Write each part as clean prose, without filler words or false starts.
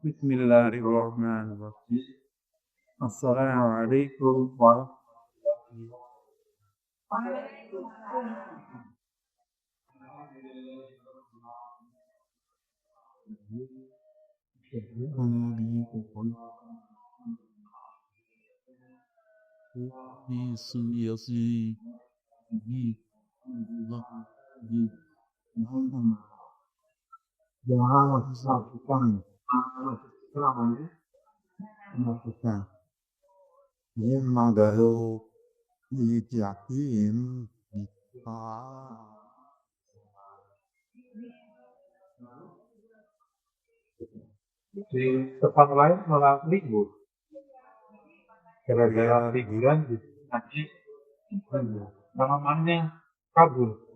Bismillahirrahmanirrahim. Assalamualaikum warahmatullahi wabarakatuh. Jangan melakukan melakukan ini memang baru diyakin bisa di tempat lain malah libur gara-gara liburan nanti tanamannya kabur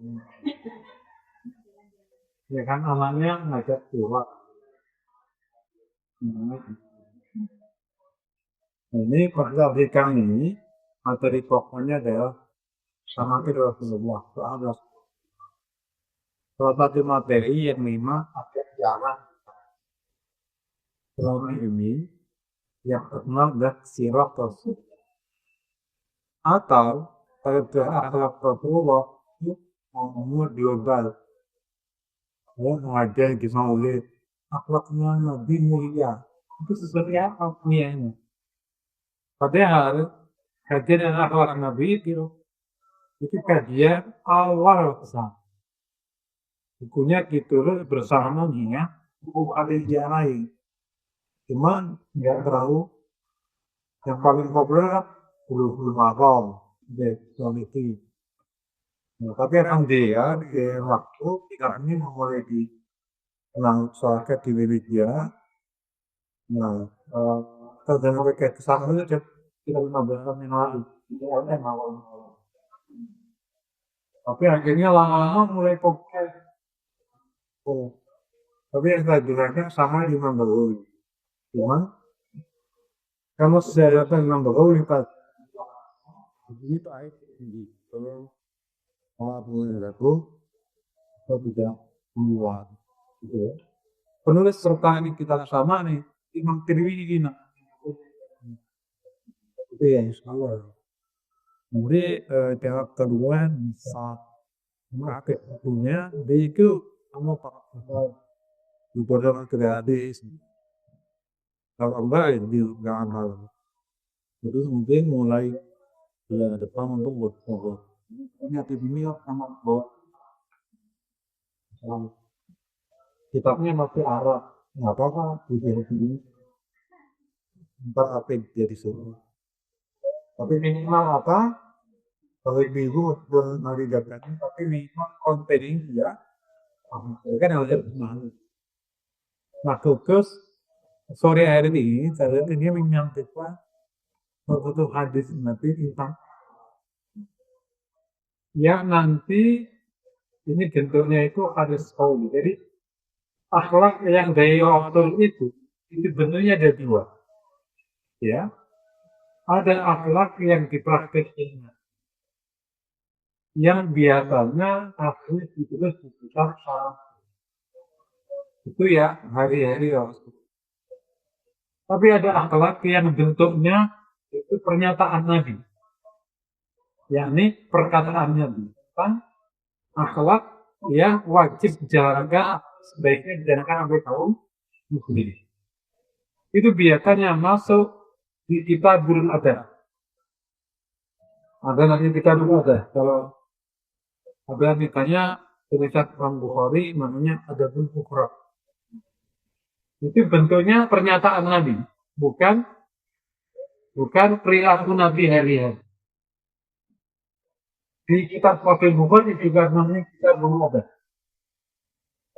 ya kan anaknya ngajak keluar. Ini perhatikan kami materi pokoknya adalah sama Rasulullah. Salah satu materi yang memang ada jalan selama ini yang terkenal dan sirah Rasul atau pada akhlak Rasulullah itu umur global mengajar kita oleh akhlaknya Nabi mulia itu seperti apa punyanya padahal kajian akhlak Nabi itu kajian awal kesana bukunya ditulis bersama dengan buku ahli lain cuman nggak terlalu yang paling populer belum makom quality. Nah, tapi alhamdulillah di waktu kami mulai di masyarakat di media. Nah, dan mereka kesana itu kita 15 tahun yang lalu. Tapi akhirnya lama-lama mulai podcast. Tapi yang saya dengarkan sama di Mambaul. Cuman kalau saya datang di Mambaul pas begitu air tinggi. Kalau boleh aku tidak keluar. Gitu. Penulis serta ini kita sama nih Imam Tirmidzi itu ya insyaallah. Kemudian jawab kedua bisa memakai bukunya itu kamu pakai di bodoh gratis. Kalau enggak di jangan hal. Itu mungkin mulai bulan depan untuk buat ini ini sama buat kitabnya masih Arab nggak apa-apa buku ini ntar apa jadi suruh tapi minimal apa kalau minggu belum navigatornya tapi minimal konten ini ya kan harus mahal. Nah fokus sore hari ini saya ini menyampaikan satu hadis nanti tentang ya nanti ini bentuknya itu hadis qauli. Jadi akhlak yang dari Rasul itu bentuknya ada dua. Ya, ada akhlak yang dipraktikkan yang biasanya asli ditulis di kitab itu ya hari-hari Rasul. Tapi ada akhlak yang bentuknya itu pernyataan Nabi, yakni perkataan Nabi. Kan akhlak yang wajib dijalankan sebaiknya dijalankan oleh kaum muslimin. Itu biasanya masuk di Kitabul Adab. Ada nanti Kitabul Adab. Kalau ada misalnya tulisan Imam Bukhari namanya Adabul Fuqara. Itu bentuknya pernyataan Nabi, bukan perilaku Nabi hari-hari. Di kitab Sahih Bukhari juga namanya Kitabul Adab.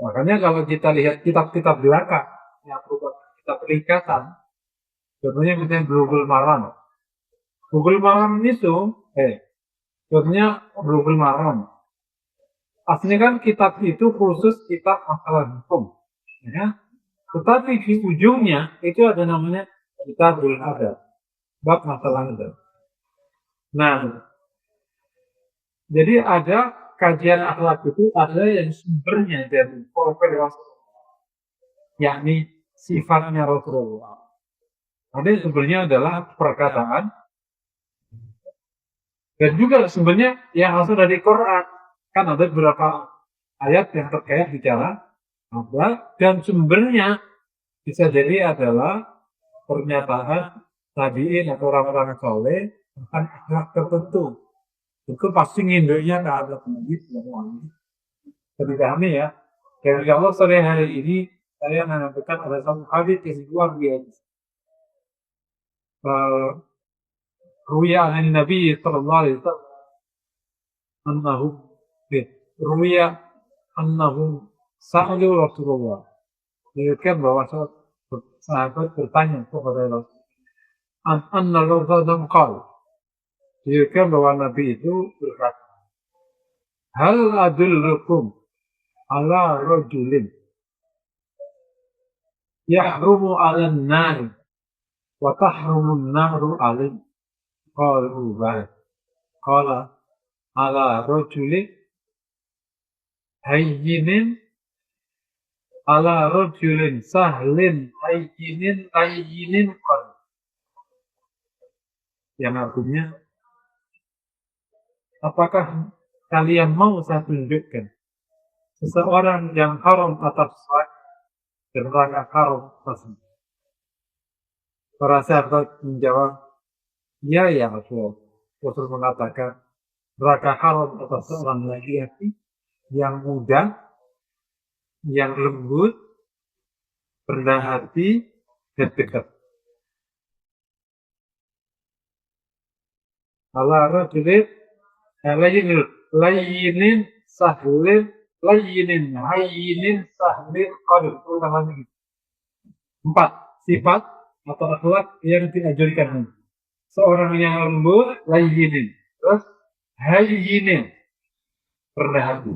Makanya kalau kita lihat kitab-kitab belakang yang berupa kitab ringkasan, contohnya misalnya Bulughul Maram. Bulughul Maram itu, contohnya Bulughul Maram. Aslinya kan kitab itu khusus kitab masalah hukum, ya. Tetapi di ujungnya itu ada namanya Kitabul Adab, bab masalah adab. Nah, jadi ada kajian akhlak itu ada yang sumbernya dari Prophet Rasul, yakni sifatnya Rasulullah. Ini sebenarnya adalah perkataan dan juga sebenarnya yang asal dari Quran. Kan ada beberapa ayat yang terkait bicara apa dan sumbernya bisa jadi adalah pernyataan tabiin atau orang-orang soleh tentang akhlak tertentu. Itu pasti nginduknya ke ada Nabi semuanya. Seperti kami ya. Dan kalau sore hari ini saya menyampaikan ada satu hadis yang luar biasa. Ruya an Nabi sallallahu alaihi wasallam annahu ruya annahu sa'alu Rasulullah. Dikatakan bahwa sahabat bertanya kepada Rasulullah anna Rasulullah qala. Dikatakan bahwa Nabi itu berkata, hal adullukum ala rajulin yahrumu 'alan nar wa tahrumu an-naru 'alaihi. Qalu bala. Qala ala rajulin hayyinin ala rajulin sahlin hayyinin qal. Yang artinya, apakah kalian mau saya tunjukkan seseorang yang haram atas saya dan neraka haram atasnya? Para sahabat menjawab, ya Rasulullah. Rasul mengatakan, neraka haram atas seorang laki-laki yang muda, yang lembut, rendah hati, dan dekat. Allah rajulin layyinin sahlin layyinin hayyinin sahlin qadr. Ulangan lagi. 4 sifat atau akhlak yang diajarkan. Seorang yang lembut, layyinin. Terus hayyinin, rendah hati.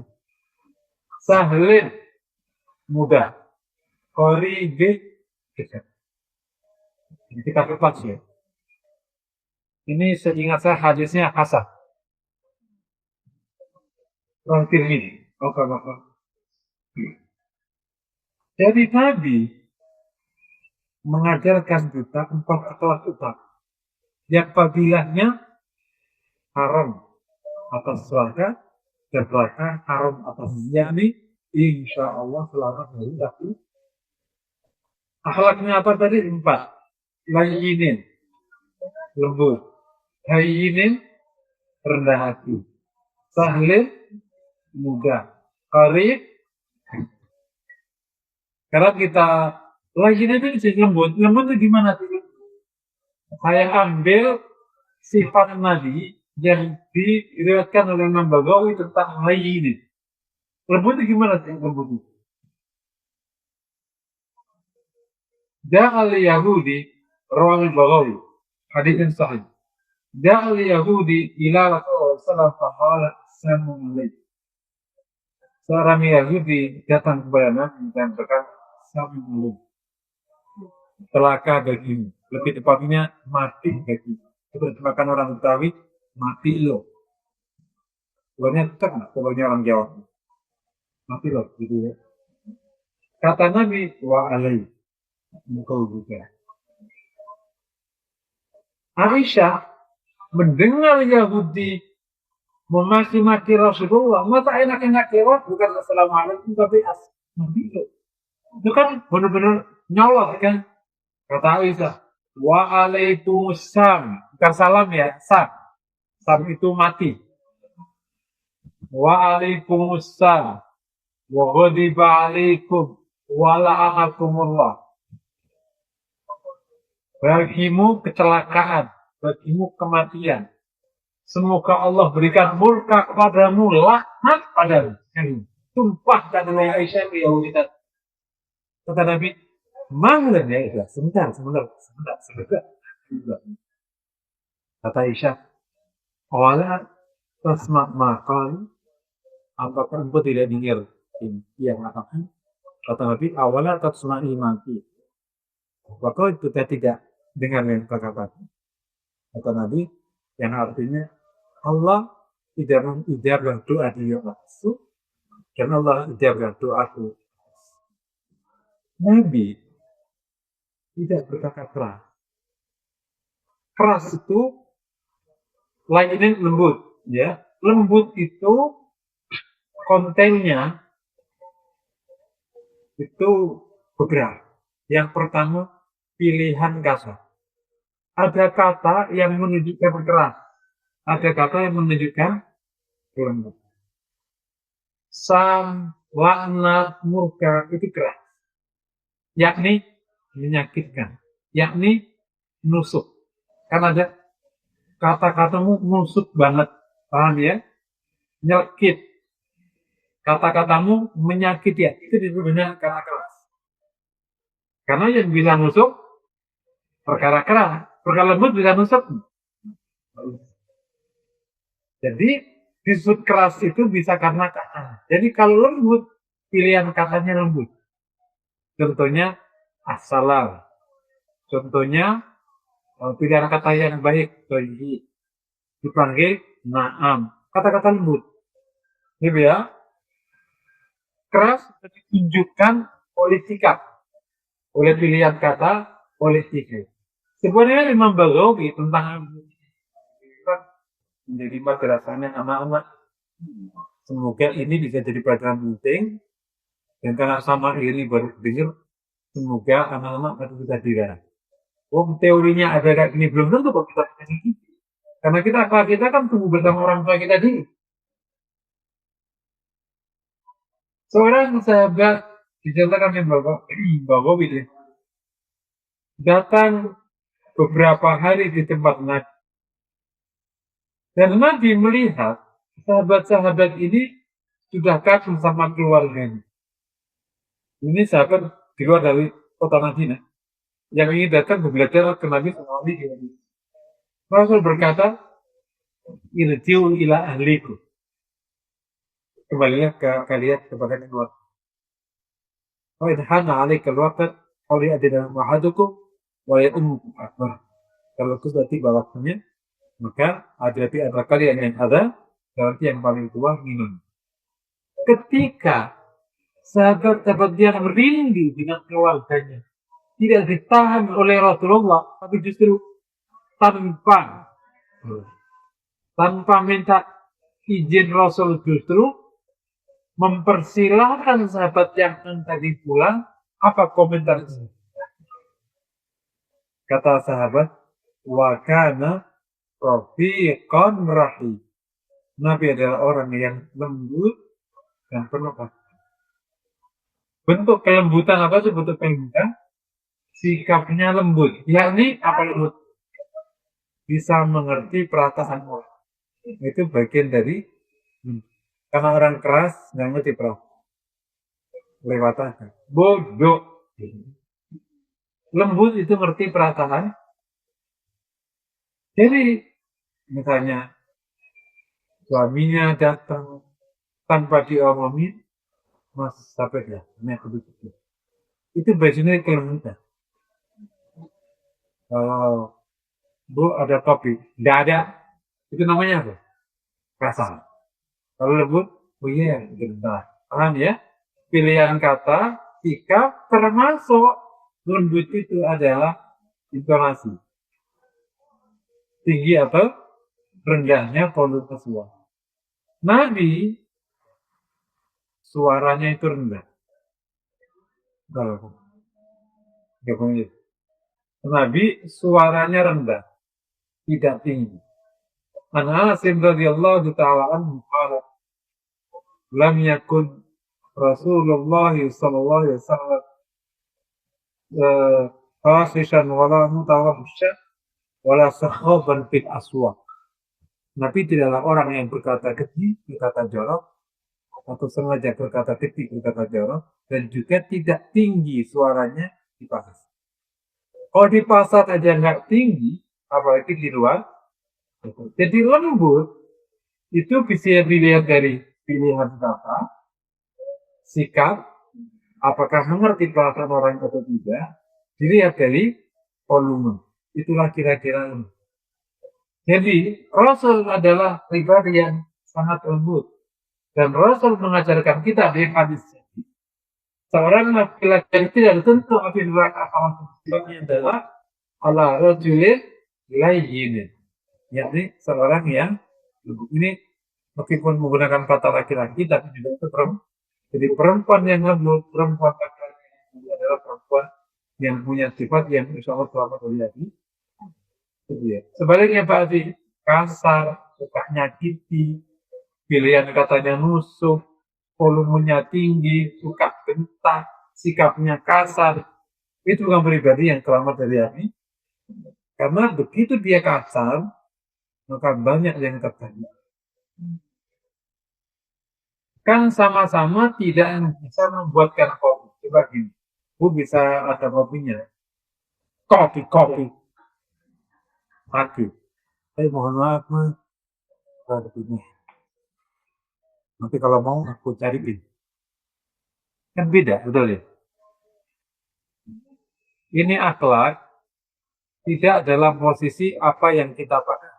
Sahlin, mudah. Qaribin, dekat. Ini kita lepas ya. Ini seingat saya hadisnya hasan. Orang Tirmidzi. Oke. Jadi Nabi mengajarkan kita 4 akhlak utama. Yang fadilahnya haram atas surga dan neraka haram atas yakni insya Allah selamat dari tapi akhlaknya apa tadi? 4. Layyinin, lembut, hayyinin, rendah hati, sahlin, mudah, qarib. Karena kita layyinin itu jadi lembut itu gimana sih? Saya ambil sifat Nabi yang diriwayatkan oleh Imam Baghawi tentang layyinin. Lembut itu gimana sih lembut itu? Ja'al Yahudi rawal Baghawi hadis yang sahih. Ja'al Yahudi ila Rasulullah sallallahu alaihi wasallam. Seorang Yahudi datang kepada Nabi dan berkata, "Samin celaka bagimu." Lebih tepatnya mati bagimu. Itu dimakan orang Betawi, mati lo. Sebenarnya cek pokoknya orang Jawa. Mati lo, gitu ya. Kata Nabi, wa alaihi. Engkau juga. Aisyah mendengar Yahudi memaki-maki Rasulullah, masa enak-enak lewat bukan assalamualaikum tapi Nabi lo. Itu kan benar-benar nyolot kan. Kata Aisyah, waalaikumsalam. Bukan salam ya, sam. Sam itu mati. Waalaikumsalam. Wa ghadiba alaikum wa la'anakumullah. Bagimu kecelakaan, bagimu kematian. Semoga Allah berikan murka kepadamu, laknat padamu. Tumpah dan Aisyah ke Yahudi. Kata Nabi, manggil ya Aisyah, sebentar. Kata Aisyah, awalnya tasma' makan, apakah engkau tidak dengar? Yang mengatakan, kata Nabi, awalnya tasma'i mati. Maka itu tidak dengar yang kata kata Nabi, yang artinya Allah tidak mengijabah doa dia langsung, dan Allah ijabah doaku. Nabi tidak berkata keras. Keras itu lainnya lembut, ya. Lembut itu kontennya itu beberapa. Yang pertama, pilihan kata. Ada kata yang menunjukkan keras, ada kata yang menunjukkan lembut. Sam, laknat, murka itu keras, yakni menyakitkan, yakni nusuk. Kan ada kata-katamu nusuk banget, paham ya? Nyelkit, kata-katamu menyakiti ya, itu disebutnya kata keras. Karena yang bisa nusuk perkara keras, perkara lembut bisa nusuk. Jadi disebut keras itu bisa karena kata. Jadi kalau lembut, pilihan katanya lembut. Contohnya assalam. Contohnya pilihan kata yang baik, dipanggil naam. Kata-kata lembut. Gitu ya. Keras ditunjukkan oleh sikap, oleh pilihan kata, oleh sikap. Sebenarnya Imam Baghawi tentang menjadi madrasahnya anak-anak. Semoga ini bisa jadi pelajaran penting. Dan karena sama ini baru pikir, semoga anak-anak baru bisa dira. Oh, teorinya ada kayak ini belum tentu kok kita kasih gitu. Karena kita kan tumbuh bersama orang tua kita dulu. Seorang sahabat diceritakan yang bawa itu datang beberapa hari di tempat Nabi. Dan Nabi melihat sahabat-sahabat ini sudah kagum sama keluarganya. Ini sahabat di luar dari kota Madinah yang ingin datang belajar ke Nabi SAW. Rasul berkata, irji'u ila ahliku. Kembalilah ke kalian kepada keluarga. Wa idhana alaika alwaqt aw ya'dina ma'adukum wa ya'ummukum akbar. Kalau sudah tiba waktunya, maka hadapi antara kalian yang ada, berarti yang paling tua minum. Ketika sahabat-sahabat dia merinding dengan keluarganya, tidak ditahan oleh Rasulullah, tapi justru tanpa minta izin Rasul, justru mempersilahkan sahabat yang tadi pulang. Apa komentar itu? Kata sahabat, wa kana rafiqan rahim. Nabi adalah orang yang lembut dan penuh kasih. Bentuk kelembutan apa sih bentuk kelembutan? Sikapnya lembut. Yakni apa lembut? Bisa mengerti perasaan orang. Itu bagian dari karena orang keras nggak ngerti perasaan. Lewat aja. Bodoh. Lembut itu ngerti perasaan. Jadi misalnya suaminya datang tanpa diomongin, mas sampai ya, ini aku begitu. Itu bajunya kelembutan. Kalau Bu ada kopi, tidak ada, itu namanya apa? Kasar. Kalau lembut, oh iya, bentar. Paham ya? Pilihan kata, sikap, termasuk lembut itu adalah intonasi. Tinggi atau rendahnya volume suara. Nabi suaranya itu rendah. Nabi suaranya rendah, tidak tinggi. An Asim radhiyallahu ta'ala anhu qala lam yakun Rasulullah sallallahu alaihi wasallam fashishan wala mutawahhishan wala sakhaban fil aswaq. Nabi tidaklah orang yang berkata keji, berkata jorok, atau sengaja berkata keji, berkata jorok, dan juga tidak tinggi suaranya di pasar. Kalau di pasar aja nggak tinggi, apalagi di luar. Jadi lembut itu bisa dilihat dari pilihan kata, sikap, apakah mengerti perasaan orang atau tidak, dilihat dari volume. Itulah kira-kira ini. Jadi Rasul adalah pribadi yang sangat lembut, dan Rasul mengajarkan kita di hadis Seorang laki-laki yang tidak tentu api neraka sifatnya adalah ala rajulin layyin, yakni seorang yang ini meskipun menggunakan kata laki-laki tapi juga itu perempuan. Jadi perempuan yang lembut, perempuan laki-laki adalah perempuan yang punya sifat yang insya Allah selamat dari hati. Sebaliknya Pak Adi, kasar, suka nyakiti, pilihan katanya nusuk, volumenya tinggi, suka bentak, sikapnya kasar, itu bukan pribadi yang selamat dari hati. Karena begitu dia kasar, maka banyak yang terjadi. Kan sama-sama tidak bisa membuatkan kopi. Coba gini, bisa ada kopinya. Kopi. Mati. Mohon maaf, Mas. Kopinya. Nanti kalau mau aku cariin. Kan beda, betul ya? Ini akhlak tidak dalam posisi apa yang kita pakai.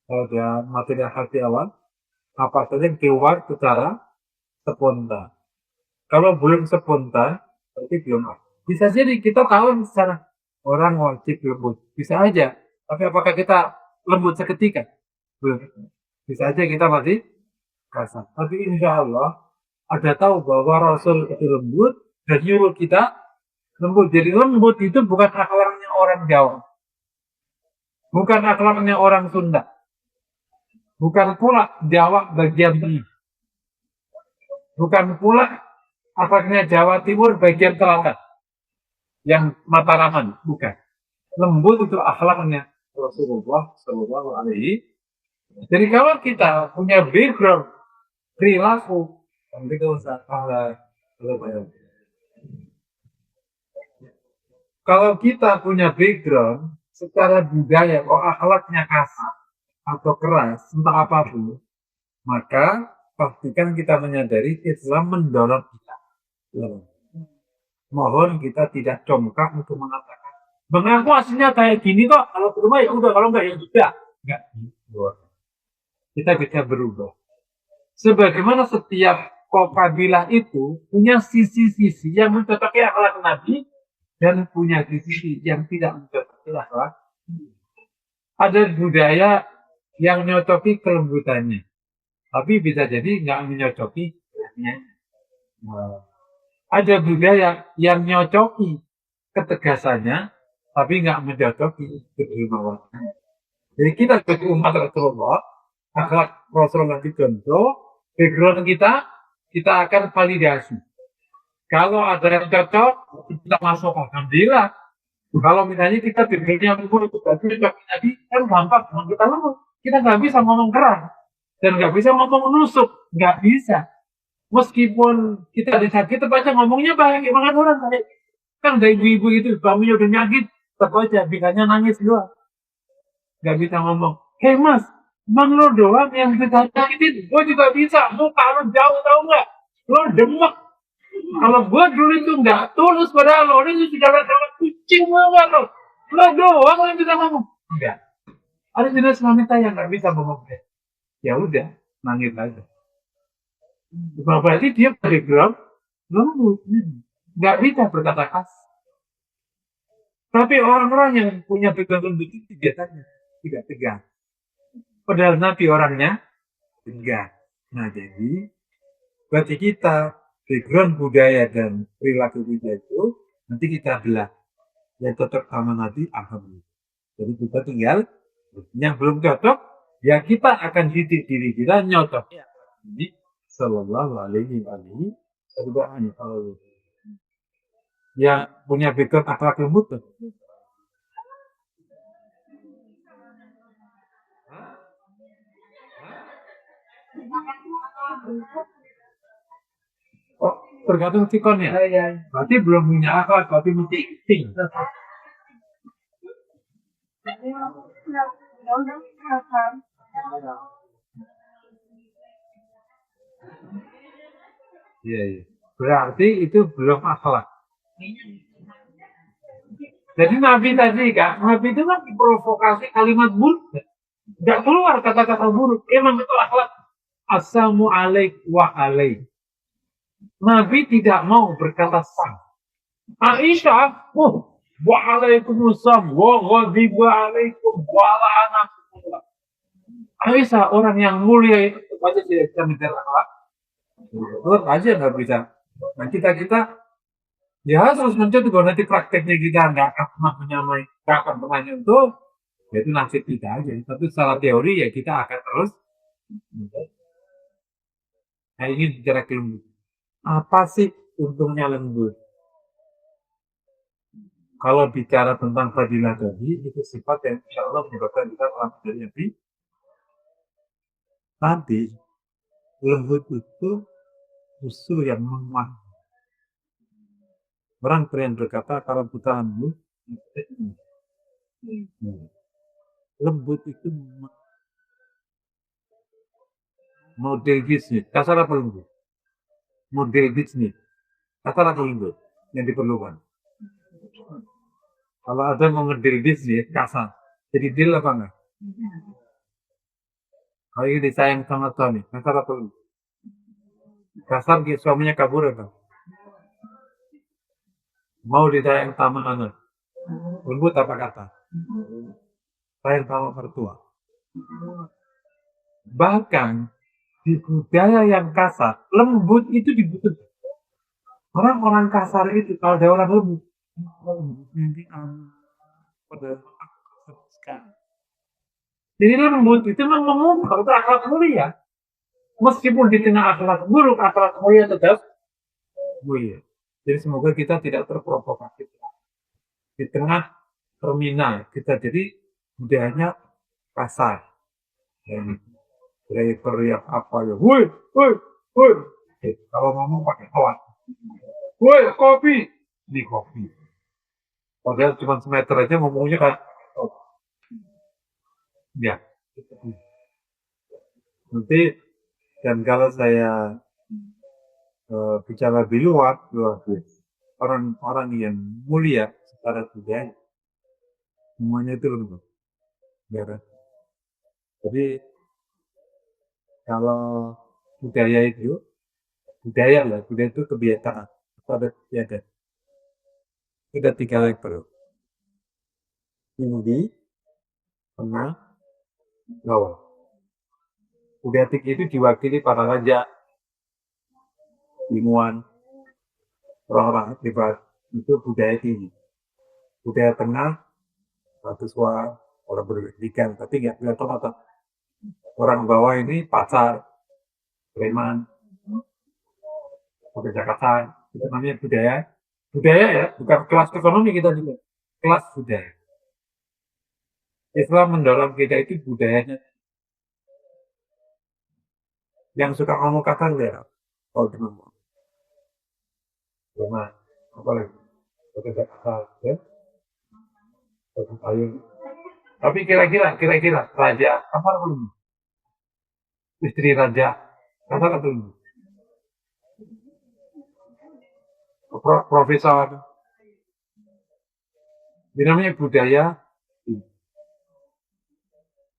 Kalau dia materi hati awal, apa saja yang keluar secara spontan. Kalau belum spontan, berarti belum. Bisa jadi kita tahu secara orang wajib lembut. Bisa aja. Tapi apakah kita lembut seketika? Belum. Bisa aja kita masih kasar. Tapi insya Allah ada tahu bahwa Rasul itu lembut dan nyuruh kita lembut. Jadi lembut itu bukan akhlaknya orang Jawa. Bukan akhlaknya orang Sunda. Bukan pula Jawa bagian ini. Bukan pula akhlaknya Jawa Timur bagian selatan. Yang Mataraman. Bukan. Lembut itu akhlaknya Rasulullah Shallallahu Alaihi. Jadi kalau kita punya background perilaku, nanti kalau kita punya background secara budaya, akhlaknya kasar atau keras, entah apapun, maka pastikan kita menyadari Islam mendorong kita. Mohon kita tidak congkak untuk mengatakan, mengaku aslinya kayak gini kok, kalau berubah ya udah, kalau enggak ya juga. Enggak. Kita bisa berubah. Sebagaimana setiap kabilah itu punya sisi-sisi yang mencocoki akhlak Nabi dan punya sisi yang tidak mencocoki akhlak. Ada budaya yang nyocoki kelembutannya, tapi bisa jadi nggak menyocoki. Ada budaya yang nyocoki ketegasannya, tapi nggak mencocoki kedermawanannya. Jadi kita sebagai umat Rasulullah, akhlak Rasulullah dicontoh, background kita akan validasi. Kalau ada yang cocok, kita masuk alhamdulillah. Kalau misalnya kita backgroundnya itu berarti tadi kan gampang, kita lembut. Kita nggak bisa ngomong keras dan nggak bisa ngomong nusuk, nggak bisa. Meskipun kita disakiti, baca ngomongnya baik, emang orang kayak kan dari ibu-ibu itu suaminya udah nyakit, tetap aja bikanya nangis doang, nggak bisa ngomong. Hei mas, emang lo doang yang kita nyakitin, gue juga bisa. Muka lo jauh tau nggak? Lo demek. Kalau gue dulu itu nggak tulus pada lo, ini sudah sangat kucing banget lo. Lo doang yang bisa ngomong. Enggak. Ada jenis wanita yang nggak bisa ngomong. Ya udah, nangis aja. Berarti dia background lembut, nggak bisa berkata kasar. Tapi orang-orang yang punya background lembut itu biasanya tidak tegas. Padahal Nabi orangnya tegas. Nah jadi, berarti kita background budaya dan perilaku kita itu nanti kita belah. Yang cocok sama Nabi, alhamdulillah. Jadi kita tinggal yang belum cocok, ya kita akan didik diri kita nyocok. Jadi Sallallahu Alaihi Wasallam yang punya background akhlak lembut. Oh, tergantung sikonnya. Berarti belum punya akhlak, berarti mesti insting. Iya. Berarti itu belum akhlak. Jadi Nabi tadi kan, Nabi itu kan diprovokasi kalimat buruk. Tidak keluar kata-kata buruk. Emang itu akhlak. Assalamu alaik wa alaik. Nabi tidak mau berkata sang. Aisyah, oh, waalaikumsalam, wa ghadiba alaikum, wa la'anakumullah. Aisyah, orang yang mulia itu aja tidak bisa menjaga akhlak. Tetap aja nggak bisa. Nah kita ya harus mencontoh kalau nanti prakteknya kita nggak akan pernah menyamai, nggak akan pernah nyentuh, ya itu nasib kita aja. Tapi secara teori ya kita akan terus. Nah ini bicara kelembutan. Apa sih untungnya lembut? Kalau bicara tentang fadilah tadi, itu sifat yang insya Allah menyebabkan kita dari Nabi. Nanti lembut itu musuh yang menguat. Orang yang berkata kalau kita lembut, lembut itu model bisnis. Kasar apa lembut? Model bisnis. Kasar apa lembut? Yang diperlukan. Kalau ada mau ngedil bisnis, kasar. Jadi deal apa enggak? Kalau ini disayang sama suami, kasar apa lembut? Kasar suaminya kabur apa? Mau disayang sama anak. Lembut apa kata? Sayang sama mertua. Bahkan di budaya yang kasar, lembut itu dibutuhkan. Orang-orang kasar itu kalau ada orang lembut, nanti pada jadi lembut itu memang mengubah itu akhlak mulia. Meskipun di tengah akhlak buruk, akhlak mulia tetap mulia. Jadi semoga kita tidak terprovokasi. Di tengah terminal kita jadi budayanya kasar. Dan teriak apa ya, woi, woi, woi. Kalau ngomong pakai kawan, woi, kopi, ini kopi. Padahal cuma semeter aja ngomongnya kan, oh. Ya. Nanti dan kalau saya bicara di luar orang-orang yang mulia secara budaya, semuanya itu lembut. Ya kan? Jadi kalau budaya itu kebiasaan pada tiada. Ada 3 level. Tinggi, tengah, bawah. Budaya tinggi itu diwakili para raja, ilmuwan, orang-orang hebat. Itu budaya tinggi. Budaya tengah, mahasiswa, orang berpendidikan, tapi nggak kelihatan apa. Orang bawah ini pasar, preman, pekerja kasar, itu namanya budaya. Budaya ya, bukan kelas ekonomi kita juga, kelas budaya. Islam mendorong kita itu budayanya. Yang suka ngomong kasar ya, kalau ngomong. Preman, apa lagi? Pekerja kasar, ya. Ayo. Tapi kira-kira raja apa dulu? Istri raja apa dulu? Profesor. Ini namanya budaya.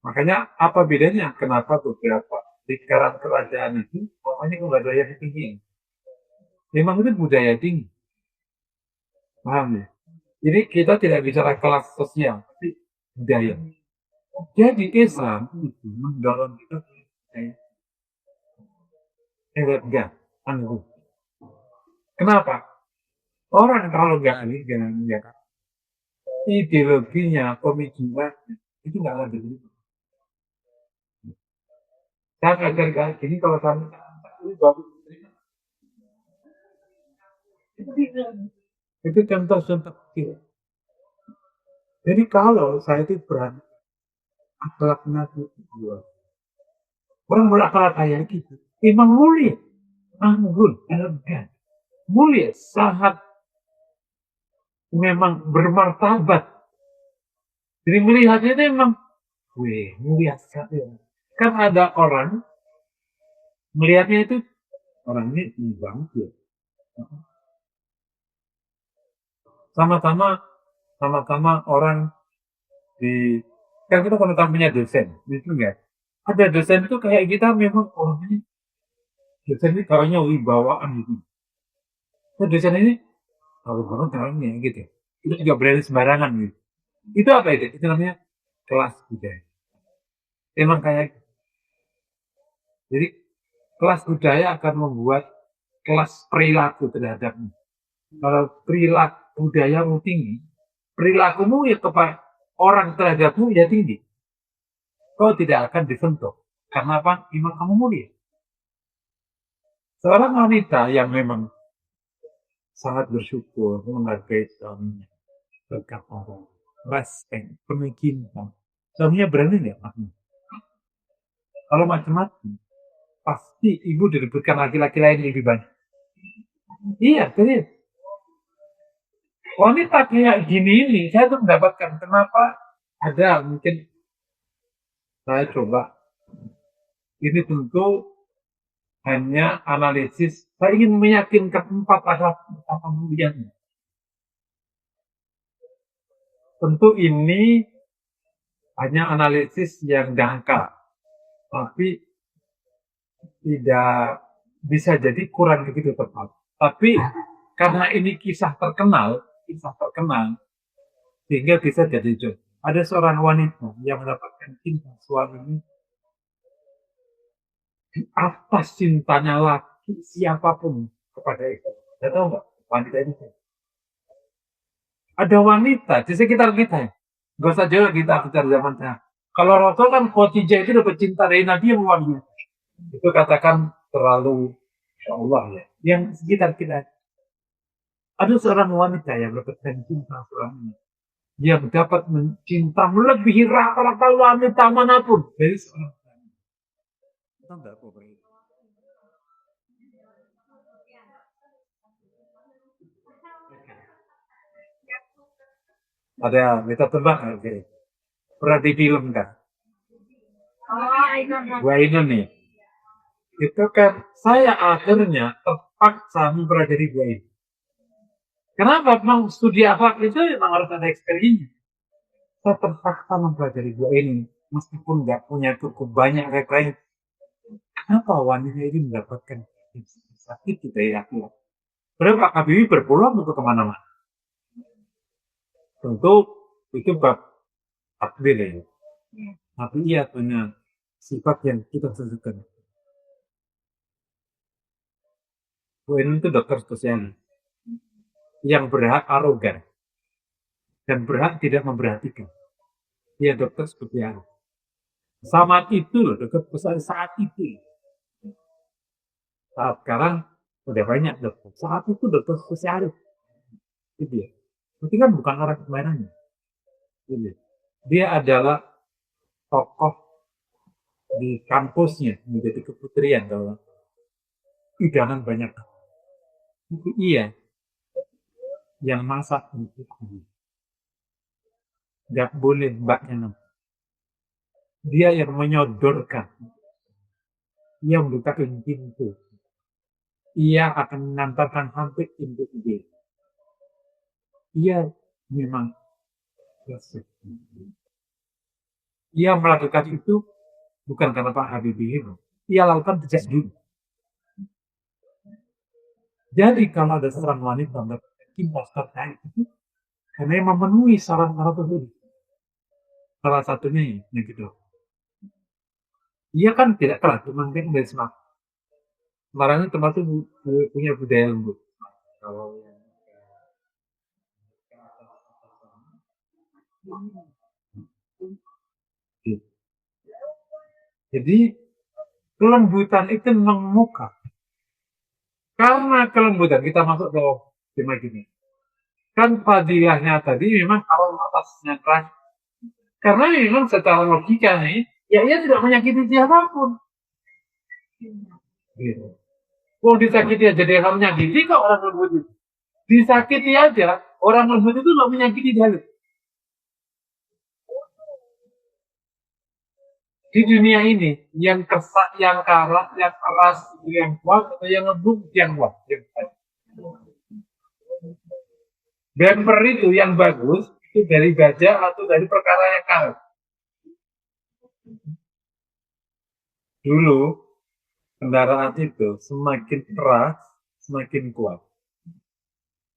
Makanya apa bedanya? Kenapa beberapa lingkaran kerajaan itu pokoknya budaya tinggi? Memang itu budaya tinggi. Paham ya? Jadi kita tidak bicara kelas sosial, tapi budaya. Jadi Islam itu mendorong kita enggak, anggun. Kenapa? Orang kalau nggak ahli dengan ya, ideologinya, pemikiran itu nggak ada di situ. Saya ngajar kayak gini kalau kami ini bagus. Itu contoh-contoh kecil. Jadi kalau saya itu berani akhlaknya itu orang berakhlak kayak gitu, memang mulia, anggun, elegan, mulia, sangat memang bermartabat. Jadi melihatnya itu memang, wih, mulia sekali. Kan ada orang melihatnya itu orang ini banget ya. Sama-sama orang di kan kita kalau tampilnya dosen itu enggak ada dosen itu kayak kita memang orangnya dosen ini kayaknya wibawaan gitu dosen ini tahu banget orangnya gitu. Itu juga berani sembarangan gitu. Itu apa itu? Itu namanya kelas budaya. Emang kayak jadi kelas budaya akan membuat kelas perilaku terhadapmu. Kalau perilaku budayamu tinggi, perilakumu ya kepada orang terhadapmu ya tinggi. Kau tidak akan disentuh. Karena apa? Iman kamu mulia. Seorang wanita yang memang sangat bersyukur menghargai suaminya, berkat Allah, respect, penuh cinta. Suaminya berani nggak? Kalau macam-macam, pasti ibu direbutkan laki-laki lain lebih banyak. Iya, serius. Wanita kayak gini ini, saya tuh mendapatkan kenapa ada mungkin saya coba. Ini tentu hanya analisis. Saya ingin meyakinkan empat ada apa mulianya. Tentu ini hanya analisis yang dangkal, tapi tidak bisa jadi kurang begitu tepat. Tapi karena ini kisah terkenal, sehingga bisa jadi joke. Ada seorang wanita yang mendapatkan cinta suaminya di atas cintanya laki siapapun kepada itu. Saya tahu nggak wanita ini? Ada wanita di sekitar kita ya. Gak usah jauh kita sekitar zaman sekarang. Kalau Rasul kan Khadijah itu dapat cinta dari Nabi yang luar biasa. Itu katakan terlalu ya Allah ya. Yang sekitar kita ada seorang wanita yang mendapatkan cinta suaminya. Yang dapat mencinta melebihi rata-rata wanita manapun dari seorang suami. Tahu nggak apa itu? Ada kita tebak nggak kira? Pernah di film kan? Gua ini nih. Itu kan saya akhirnya terpaksa mempelajari gua ini. Kenapa? Memang studi akhlak itu memang harus ada experience. Saya terpaksa mempelajari gua ini. Meskipun nggak punya cukup banyak referensi. Kenapa wanita ini mendapatkan sakit dari akhlak? Padahal Pak Habibie berpulang untuk kemana-mana. Tentu itu bab takdir ya. Tapi iya punya sifat yang kita sesukai. Gua ini itu dokter spesialis yang berhak arogan dan berhak tidak memperhatikan. Dia dokter spesialis. Sama itu loh, dokter spesialis saat itu. Saat sekarang udah banyak dokter. Saat itu dokter spesialis. Itu dia. Itu kan bukan orang sembarangan. Gitu. Dia adalah tokoh di kampusnya menjadi keputrian kalau idaman banyak. Itu iya yang masak itu nggak boleh mbaknya. Dia yang menyodorkan, ia membukakan pintu, ia akan mengantarkan sampai pintu dia. Ia memang ia melakukan itu bukan karena Pak Habibie itu. Ia lakukan sejak dulu. Jadi kalau ada seorang wanita mendapatkan cinta terkait itu, karena yang memenuhi syarat-syarat tersebut. Salah satunya yang gitu. Ia kan tidak kalah teman-teman dari semangat. Semarang itu termasuk punya budaya lembut. Kalau yang jadi kelembutan itu mengemuka. Karena kelembutan kita masuk ke tema gini. Kan fadilahnya tadi memang kalau atasnya keras. Karena memang secara logika nih, ya ia tidak menyakiti siapapun. Gitu. Kalau disakiti aja dia nggak menyakiti kok orang lembut itu. Disakiti aja orang lembut itu nggak menyakiti dia. Di dunia ini yang yang karat, yang keras, yang kuat, atau yang lembut, yang kuat. Bumper itu yang bagus itu dari baja atau dari perkara yang karat. Dulu kendaraan itu semakin keras, semakin kuat.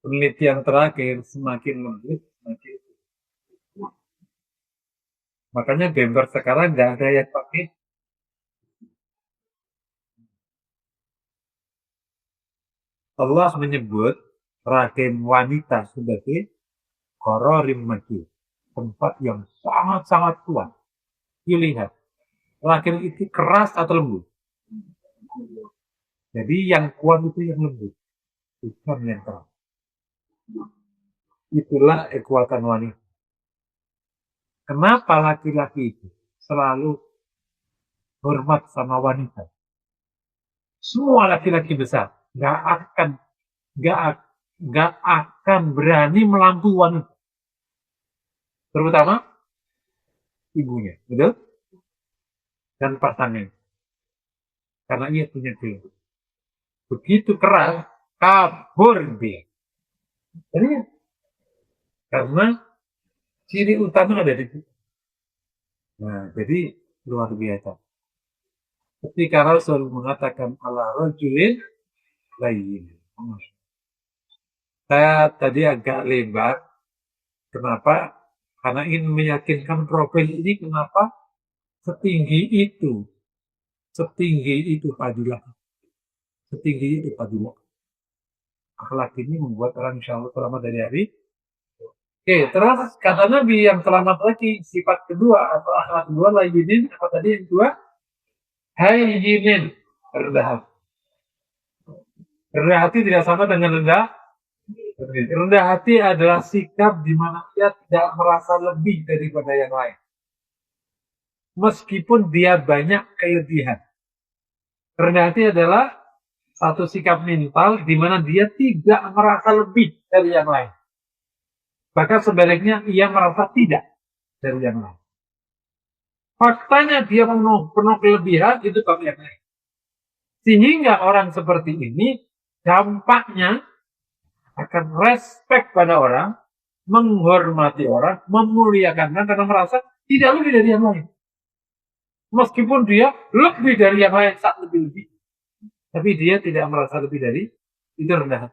penelitian terakhir semakin lembut, semakin. Makanya gambar sekarang nggak ada yang pakai. Allah menyebut rahim wanita sebagai qararim makin, tempat yang sangat-sangat kuat. Dilihat, rahim itu keras atau lembut. Jadi yang kuat itu yang lembut, bukan yang keras. Itulah kekuatan wanita. Kenapa laki-laki itu selalu hormat sama wanita? Semua laki-laki besar nggak akan berani melampaui wanita, terutama ibunya, betul? Dan pasangan, karena ia punya ilmu. Begitu keras, kabur dia. Jadi, karena ciri utama ada di situ. Nah, jadi luar biasa. Ketika Rasul mengatakan ala rajulin layyin. Saya tadi agak lebar. Kenapa? Karena ingin meyakinkan profil ini kenapa setinggi itu. Setinggi itu fadilah. Setinggi itu fadilah. Akhlak ini membuat orang insya Allah selamat dari hari. Oke, terus kata Nabi yang selamat lagi, sifat kedua atau akhlak kedua layyinin, apa tadi yang kedua? Hayyinin, rendah hati. Rendah hati tidak sama dengan rendah. Rendah hati adalah sikap di mana dia tidak merasa lebih daripada yang lain. Meskipun dia banyak kelebihan. Rendah hati adalah satu sikap mental di mana dia tidak merasa lebih dari yang lain. Bahkan sebaliknya ia merasa tidak dari yang lain. Faktanya dia penuh kelebihan itu bab yang lain. Sehingga orang seperti ini dampaknya akan respect pada orang, menghormati orang, memuliakan orang karena merasa tidak lebih dari yang lain. Meskipun dia lebih dari yang lain, saat lebih-lebih. Tapi dia tidak merasa lebih dari itu rendah.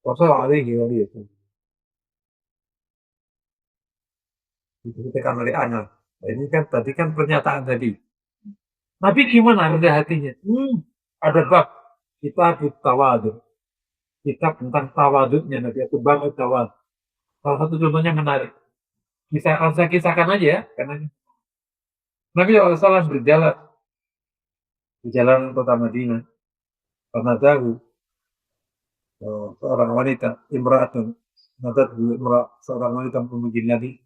Wassalamualaikum warahmatullahi wabarakatuh. Itu kita oleh Anas. Ini kan tadi kan pernyataan tadi. Nabi gimana rendah hatinya? Ada bab kitab tawadhu. Kitab tentang tawadhunya Nabi, itu bab tawadhu. Salah satu contohnya menarik. Saya kisahkan aja ya, karena Nabi SAW berjalan di jalan kota Madinah. Karena tahu seorang wanita, imra'atun, seorang wanita memuji Nabi.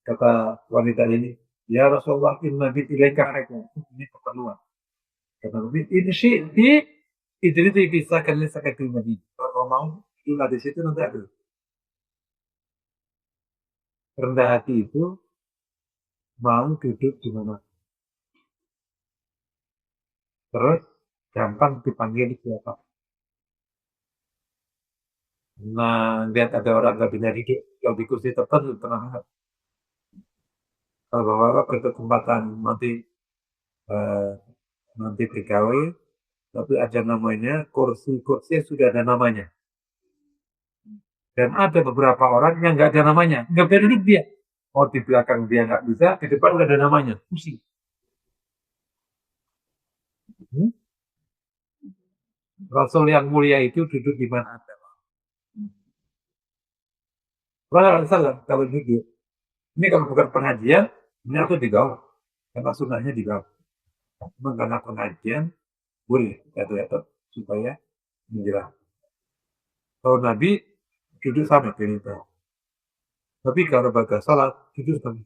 Kata wanita ini, ya Rasulullah, inna bid ilaika hakum. Ini keperluan. Kata Nabi, ini syi'ti idriti kisahkan lisakatil Madinah. Kalau mau, tinggal di situ nanti ada. Rendah hati itu mau duduk di mana. Terus gampang dipanggil siapa. Nah, lihat ada orang nggak bisa duduk, kalau di kursi tertentu, tenang. Kalau bapak berkesempatan nanti pegawai, tapi ada namanya, kursi sudah ada namanya. Dan ada beberapa orang yang nggak ada namanya, nggak bisa duduk dia. Oh, di belakang dia nggak bisa, di depan nggak ada namanya, pusing. Rasul yang mulia itu duduk di mana ada. Rasulullah kalau duduk, ini kalau bukan pengajian, ini aku di gaul, karena sunahnya di gaul. Memang karena pengajian, boleh jatuh supaya menjelaskan. Kalau Nabi duduk sama kita. Tapi kalau baga salat duduk sama.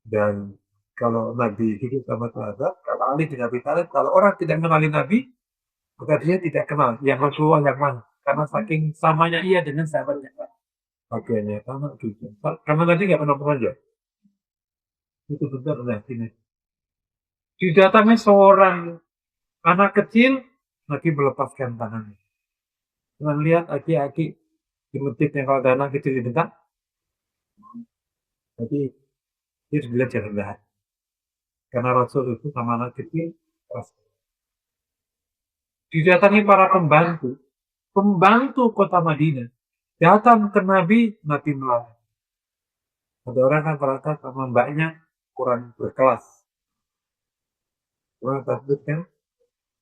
Dan kalau Nabi duduk sama sahabat, kalau Ali bin Abi Thalib, kalau orang tidak mengenali Nabi, maka dia tidak kenal yang Rasulullah yang mana. Karena saking samanya ia dengan sahabatnya. Pakaiannya sama duduk. Karena Nabi nggak pernah mengajar. Itu benar lah ini. Didatangi seorang anak kecil, Nabi melepaskan tangannya. Dengan lihat aki-aki di masjidnya kalau ada anak kecil di dekat, jadi dia belajar rendah. Karena Rasul itu sama anak kecil, didatangi para pembantu kota Madinah, datang ke Nabi melarang. Ada orang kan merasa sama mbaknya kurang berkelas, kurang bagus kan.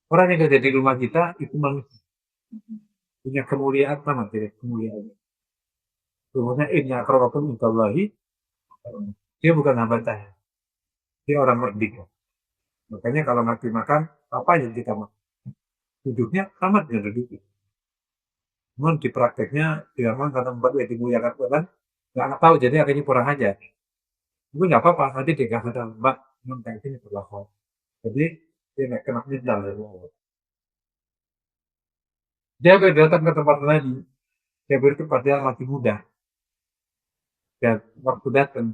Orang yang kerja di rumah kita itu manusia, punya kemuliaan sama tidak kemuliaan. Sebenarnya inna akramakum indallahi, dia bukan hamba saya, dia orang merdeka. Makanya kalau nanti makan, apa yang kita makan? Duduknya sama dengan duduk. Namun di prakteknya memang karena membuat yang dimuliakan Tuhan nggak tahu, jadi akhirnya kurang aja. Itu nggak apa-apa, nanti dikasih tahu mbak, memang kayak gini berlaku. Jadi dia nggak kena mental ya. Dia datang ke tempat lagi, dia berarti padahal masih muda. Dan waktu datang,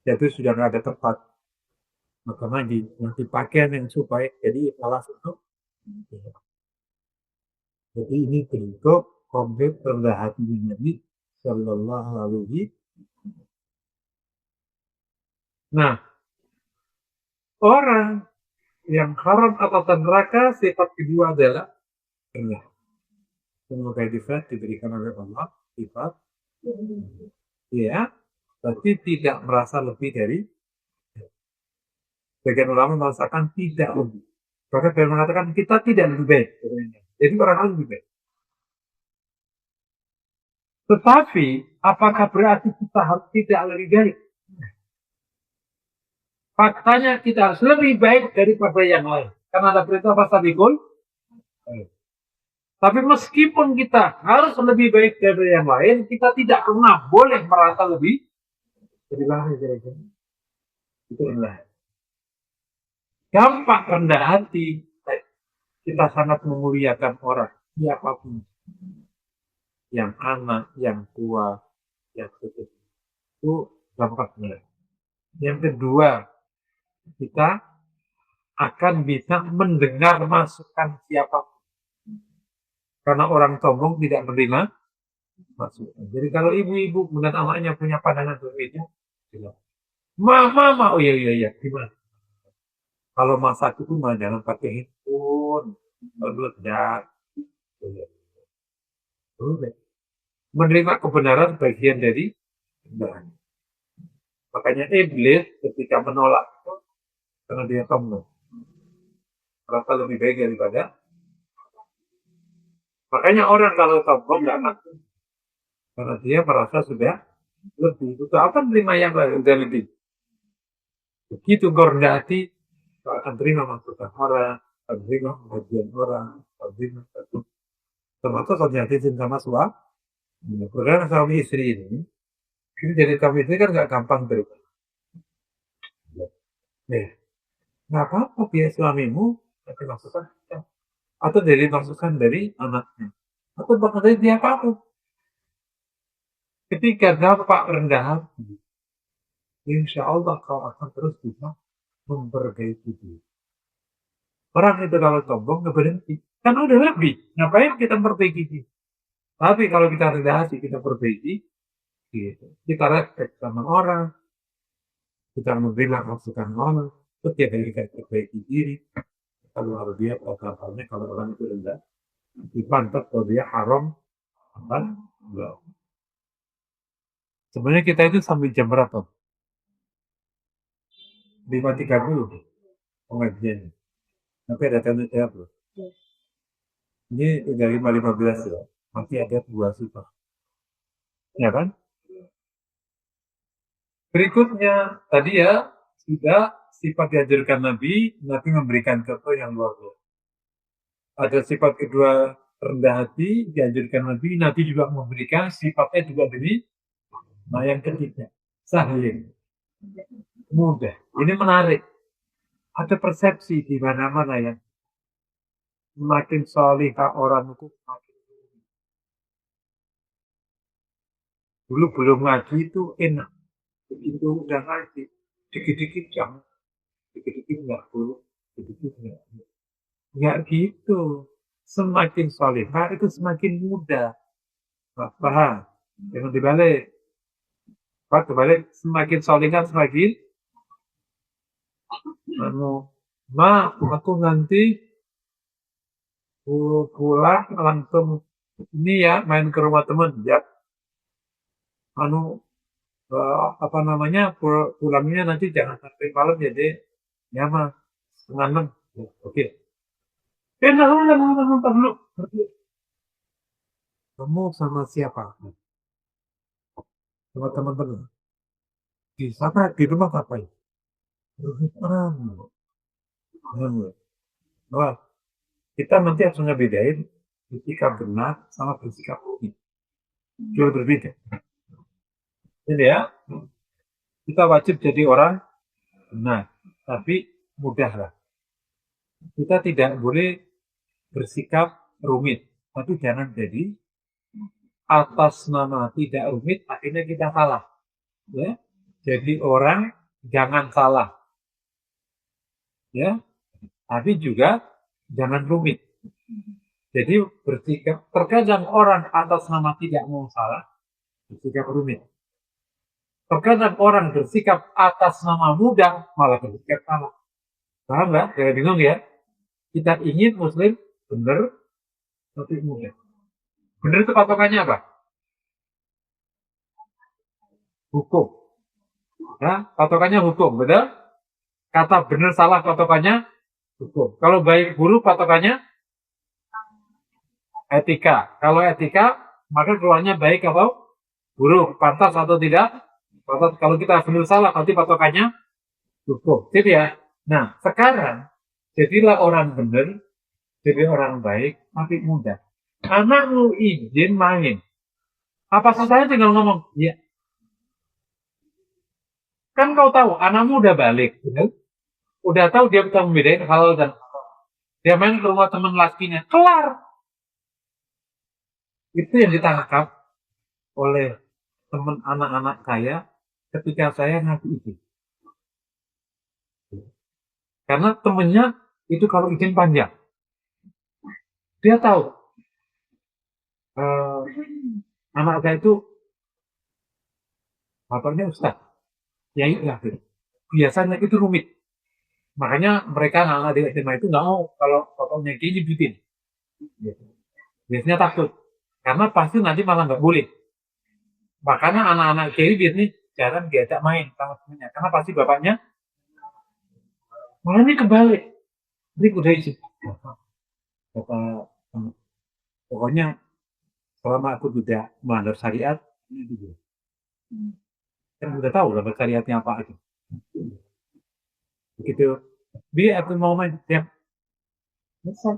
dia itu sudah nggak ada tempat. Maka lagi nanti pakaian yang supaya jadi alas untuk. Jadi ini bentuk konkret rendah hati Nabi Shallallahu Alaihi. Nah, orang yang haram atau neraka sifat kedua adalah rendah. Semoga sifat diberikan oleh Allah sifat ya, tapi tidak merasa lebih dari. Sebagian ulama merasakan tidak lebih. Bahkan beliau mengatakan kita tidak lebih baik. Jadi orang lain lebih baik. Tetapi apakah berarti kita harus tidak lebih baik? Faktanya kita harus lebih baik daripada yang lain. Karena ada perintah fastabiqul. Tapi meskipun kita harus lebih baik dari yang lain, kita tidak pernah boleh merasa lebih baik. Itu adalah gampang rendah hati. Kita sangat memuliakan orang, siapapun. Yang anak, yang tua, yang kecil. Itu gampang rendah. Yang kedua, kita akan bisa mendengar masukan siapapun. Karena orang sombong tidak menerima masukan. Jadi kalau ibu-ibu melihat anaknya punya pandangan berbeda, mama, oh iya, gimana? Kalau masak itu mah jangan pakai handphone, meledak. Menerima kebenaran bagian dari kebenaran. Makanya iblis ketika menolak itu karena dia sombong, merasa lebih baik daripada. Makanya orang kalau sombong nggak ngaku, karena dia merasa sudah lebih. Itu apa menerima yang sudah lebih. Begitu kau rendah hati, kau akan terima masukan orang, akan terima pengajian orang, akan terima satu. Termasuk kalau jatuh sama suami. Karena suami istri ini jadi suami istri kan nggak gampang terima. Nggak apa-apa biar suamimu kasih masukan, atau dari masukan dari anaknya, atau bahkan dari dia apa. Ketika dapat rendah hati, insya Allah kau akan terus bisa memperbaiki diri. Orang itu kalau sombong nggak berhenti, kan udah lebih, ngapain kita memperbaiki diri? Tapi kalau kita rendah hati, kita perbaiki, gitu. Kita respect sama orang, kita membela masukan orang, setiap hari kita perbaiki diri. Kalau harus dia pasalnya kalau orang itu rendah, dipantau kalau dia haram, apa? Enggak. Sebenarnya kita itu sampai jam berapa? 5.30 pengajiannya. Tapi ada tanda jawab loh. Ini udah 5.15 ya. Masih ada 2 sifat. Ya kan? Berikutnya, tadi ya, sudah sifat diajarkan Nabi memberikan contoh yang luar biasa. Ada sifat kedua, rendah hati, diajarkan Nabi juga memberikan sifatnya juga demi. Nah yang ketiga, sahih, mudah. Ini menarik. Ada persepsi di mana-mana ya. Semakin solihah orang itu semakin. Dulu belum ngaji itu enak. Begitu udah ngaji, dikit-dikit jangan, dikit-dikit nggak boleh, dikit-dikit nggak gitu. Semakin solihah itu semakin mudah. Paham? Jangan dibalik. Pak dibalik, semakin solihah semakin aku nanti pulang langsung ini ya main ke rumah temen ya anu apa namanya pulangnya nanti jangan sampai malam jadi ya mah setengah enam. Oke. Nonton dulu. Kamu sama siapa? Sama teman-teman. Di sana di rumah ngapain? Orang. Wah, kita nanti harus ngebedain bersikap benar sama bersikap rugi. Jauh berbeda. Ini ya, kita wajib jadi orang benar, tapi mudahlah. Kita tidak boleh bersikap rumit, tapi jangan jadi atas nama tidak rumit akhirnya kita salah. Ya, jadi orang jangan salah, ya, tapi juga jangan rumit. Jadi bersikap terkadang orang atas nama tidak mau salah bersikap rumit. Terkadang orang bersikap atas nama mudah malah bersikap salah. Paham nggak? Jangan bingung ya. Kita ingin Muslim benar tapi mudah. Benar itu patokannya apa? Hukum. Ya, patokannya hukum, betul? Kata benar salah patokannya hukum. Kalau baik buruk patokannya etika. Kalau etika maka keluarnya baik atau buruk, pantas atau tidak? Pantas. Kalau kita benar salah nanti patokannya hukum. Gitu ya. Nah, sekarang jadilah orang benar, jadi orang baik, tapi mudah. Anakmu izin main. Apa susahnya tinggal ngomong, ya. Kan kau tahu, anakmu udah balik. Betul? Udah tahu dia bisa membedain halal dan haram. Dia main ke rumah teman lakinya. Kelar. Itu yang ditangkap oleh teman anak-anak saya ketika saya ngasih izin. Karena temennya itu kalau izin panjang. Dia tahu. Anak saya itu bapaknya Ustaz. Ya iya. Biasanya itu rumit. Makanya mereka anak di SMA itu nggak mau kalau bapaknya gini bikin. Biasanya takut. Karena pasti nanti malah nggak boleh. Makanya anak-anak kiai biasanya jarang diajak main sama temennya. Karena pasti bapaknya malah ini kebalik. Ini udah izin. Kata pokoknya selama aku tidak melanggar syariat, ini dulu. Kan udah tahu lah syariatnya apa aja. Begitu dia aku mau main, ya selesai.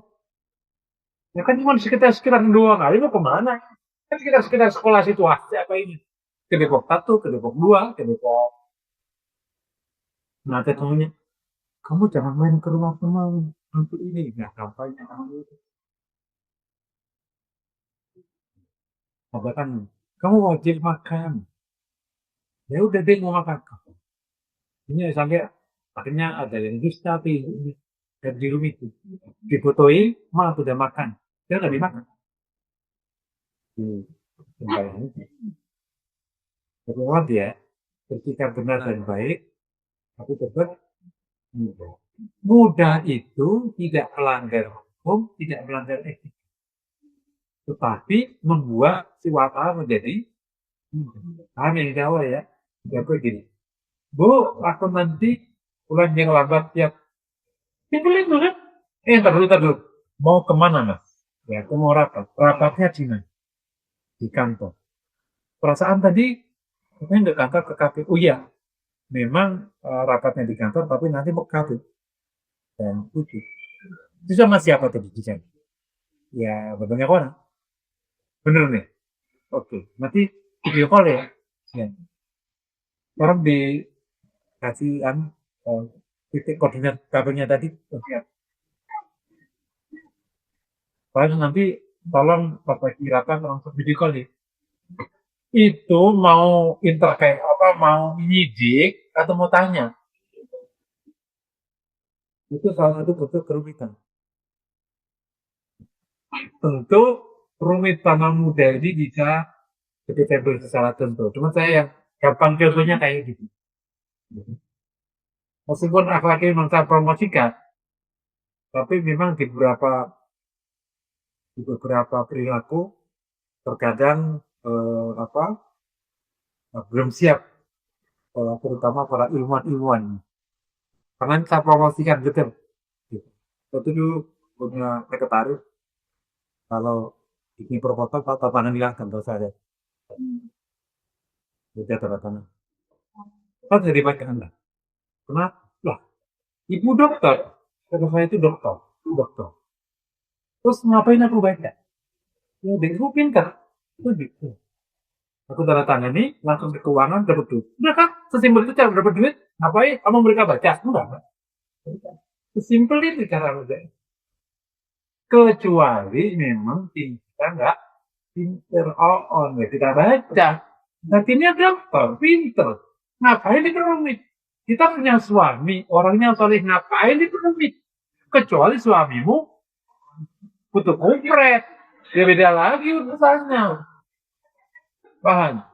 Ya kan cuma sekitar doang kali mau kemana? Kan sekitar sekolah situasi apa ini? Ke Depok 1, ke Depok 2, ke Depok. Nah, temunya, kamu jangan main ke rumah teman untuk ini. Nah, kampanye kamu itu. Katakan, kamu wajib makan. Ya udah deh mau makan. Ini sampai akhirnya ada yang dusta tapi di rumah itu difotoin, mah udah makan. Dia nggak dimakan. Bagaimana dia bersikap benar dan baik, tapi tetap mudah. Mudah itu tidak melanggar hukum, tidak melanggar etik, tetapi membuat si wartawan menjadi paham yang Jawa ya. Ya begini, Bu, aku nanti pulang yang lambat tiap itu kan? Ntar dulu. Mau kemana mas? Ya, aku mau rapat. Rapatnya di mana? Di kantor. Perasaan tadi katanya nggak kantor ke kafe. Oh iya, memang rapatnya di kantor, tapi nanti mau ke kafe. Dan putih. Itu sama siapa tadi di sana? Ya, banyak orang. Bener nih. Oke, nanti video call ya. Ya. Orang dikasih titik koordinat kabelnya tadi. Oke. Paling nanti tolong Bapak kirakan langsung video call ya. Itu mau interkait apa mau nyidik atau mau tanya? Itu salah satu bentuk kerumitan. Tentu rumit tanam muda ini bisa diketahui secara tentu. Cuma saya yang gampang contohnya kayak gitu. Meskipun akhlaknya memang saya promosikan, tapi memang di beberapa di beberapa perilaku terkadang belum siap, terutama para ilmuwan-ilmuwan. Karena saya promosikan betul. Gitu. Itu dulu punya sekretaris kalau ini proposal tata tangan hilang tentu saja. Jadi tanda tangan. Kan jadi pakai Anda. Kenapa? Lah, ibu dokter. Kata saya itu dokter. Dokter. Terus ngapain aku baca? Ya, aku pintar. Itu gitu. Aku tanda tangan ini, langsung ke keuangan, dapat duit. Udah kan? Sesimpel itu cara dapat duit. Ngapain? Kamu mereka baca? Enggak. Sesimpel itu cara baca. Kecuali memang kita nggak pinter. Nggak kita baca. Berarti ini dokter, pinter. Ngapain diperumit? Kita punya suami, orangnya soleh, ngapain diperumit? Kecuali suamimu butuh kompret. Ya beda lagi urusannya. Paham?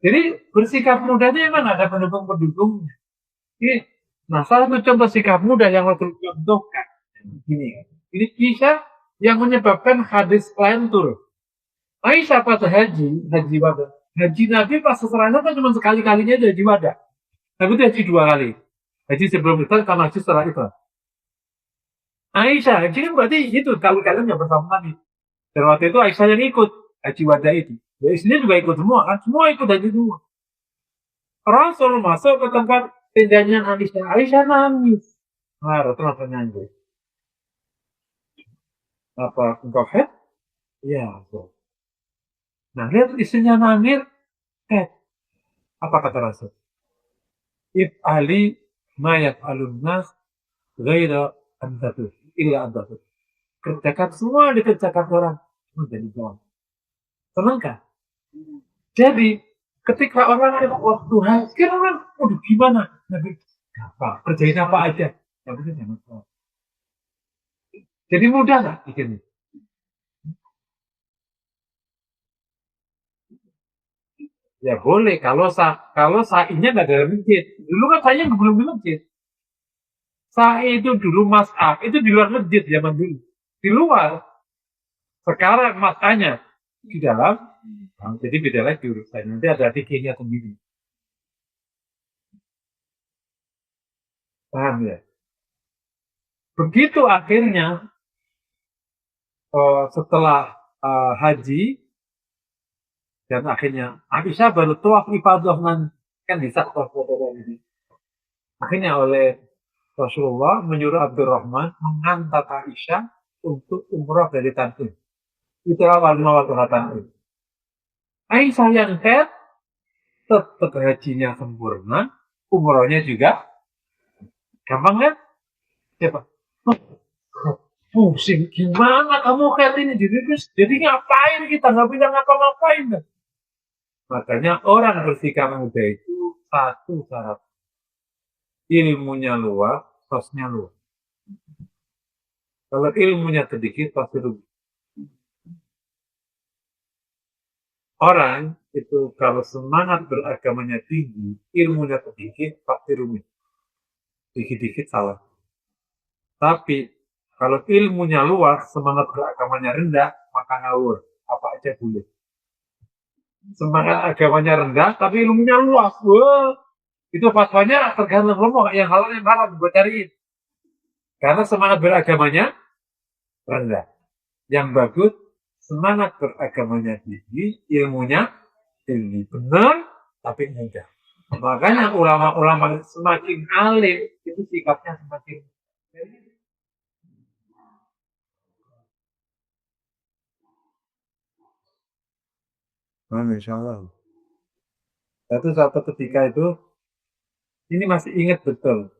Jadi bersikap mudahnya memang ada pendukung-pendukungnya. Nah, salah satu contoh sikap mudah yang harus dicontohkan. Ini kisah yang menyebabkan hadis lentur. Aisyah pas haji wada. Haji Nabi pas seserana kan cuma sekali-kalinya haji wada. Tapi itu haji 2 kali. Haji sebelum itu sama haji setelah itu. Aisyah, haji kan berarti itu kali-kalian yang bersama Nabi. Dan waktu itu Aisyah yang ikut haji wada itu. Ya istrinya juga ikut semua kan, semua ikut haji semua. Rasul masuk ke tempat tendanya Aisyah. Aisyah nangis. Nah, Rasul langsung nangis. Apa engkau head? Ya, so. Nah, lihat istrinya nangis. Apa kata Rasul? If'ali ma yaf'alun nas ghaira an tatur. Illa an tatur. Kerjakan semua dikerjakan orang menjadi jalan. Senang kan? Jadi ketika orang waktu haji orang, udah gimana? Nabi, apa? Kerjain apa aja. Yang penting jangan salah. Jadi mudah nggak bikinnya? Ya boleh kalau sa'inya nggak dalam masjid. Dulu kan saya belum di masjid. Sa'i itu dulu mas'af itu di luar masjid zaman dulu. Di luar. Sekarang mas'anya di dalam. Nah, jadi beda lagi urusan. Nanti ada fikihnya sendiri. Paham ya? Begitu akhirnya setelah haji dan akhirnya Aisyah baru tawaf ifadah kan bisa tawaf ini. Akhirnya oleh Rasulullah menyuruh Abdurrahman mengantar Aisyah untuk umrah dari Tan'im. Itulah waktu Tan'im. Aisyah yang head tetap hajinya sempurna, umrohnya juga gampang kan? Siapa? Pusing gimana kamu head ini jadi ngapain kita nggak bisa ngapa-ngapain kan? Makanya orang bersikap mudah itu satu syarat ilmunya luas, sosnya luas. Kalau ilmunya sedikit pasti rugi. Orang itu kalau semangat beragamanya tinggi, ilmunya sedikit pasti rumit. Dikit-dikit salah. Tapi kalau ilmunya luas, semangat beragamanya rendah, maka ngawur. Apa aja boleh. Semangat agamanya rendah, tapi ilmunya luas. Wah, itu fatwanya tergantung lo yang halal yang haram gue cariin. Karena semangat beragamanya rendah. Yang bagus, semangat beragamanya tinggi, ilmunya tinggi. Benar, tapi mudah. Makanya ulama-ulama semakin alim, itu sikapnya semakin. Insya Allah. Satu ketika itu, ini masih ingat betul.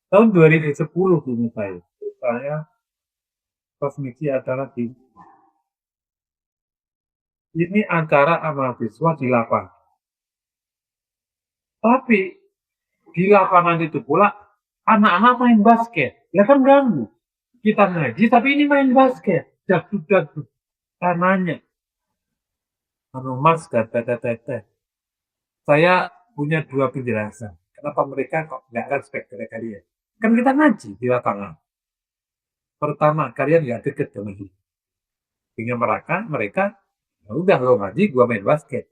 Tahun 2010 dulu saya pas misi acara ini acara mahasiswa di lapangan. Tapi di lapangan itu pula anak-anak main basket. Ya kan ganggu. Kita ngaji tapi ini main basket. Jatuh-jatuh. Tanahnya. Mas kata saya punya 2 penjelasan. Kenapa mereka kok nggak respect kepada kalian? Kan kita ngaji di lapangan. Pertama, kalian nggak deket sama dia. Sehingga mereka ya udah lo ngaji, gua main basket.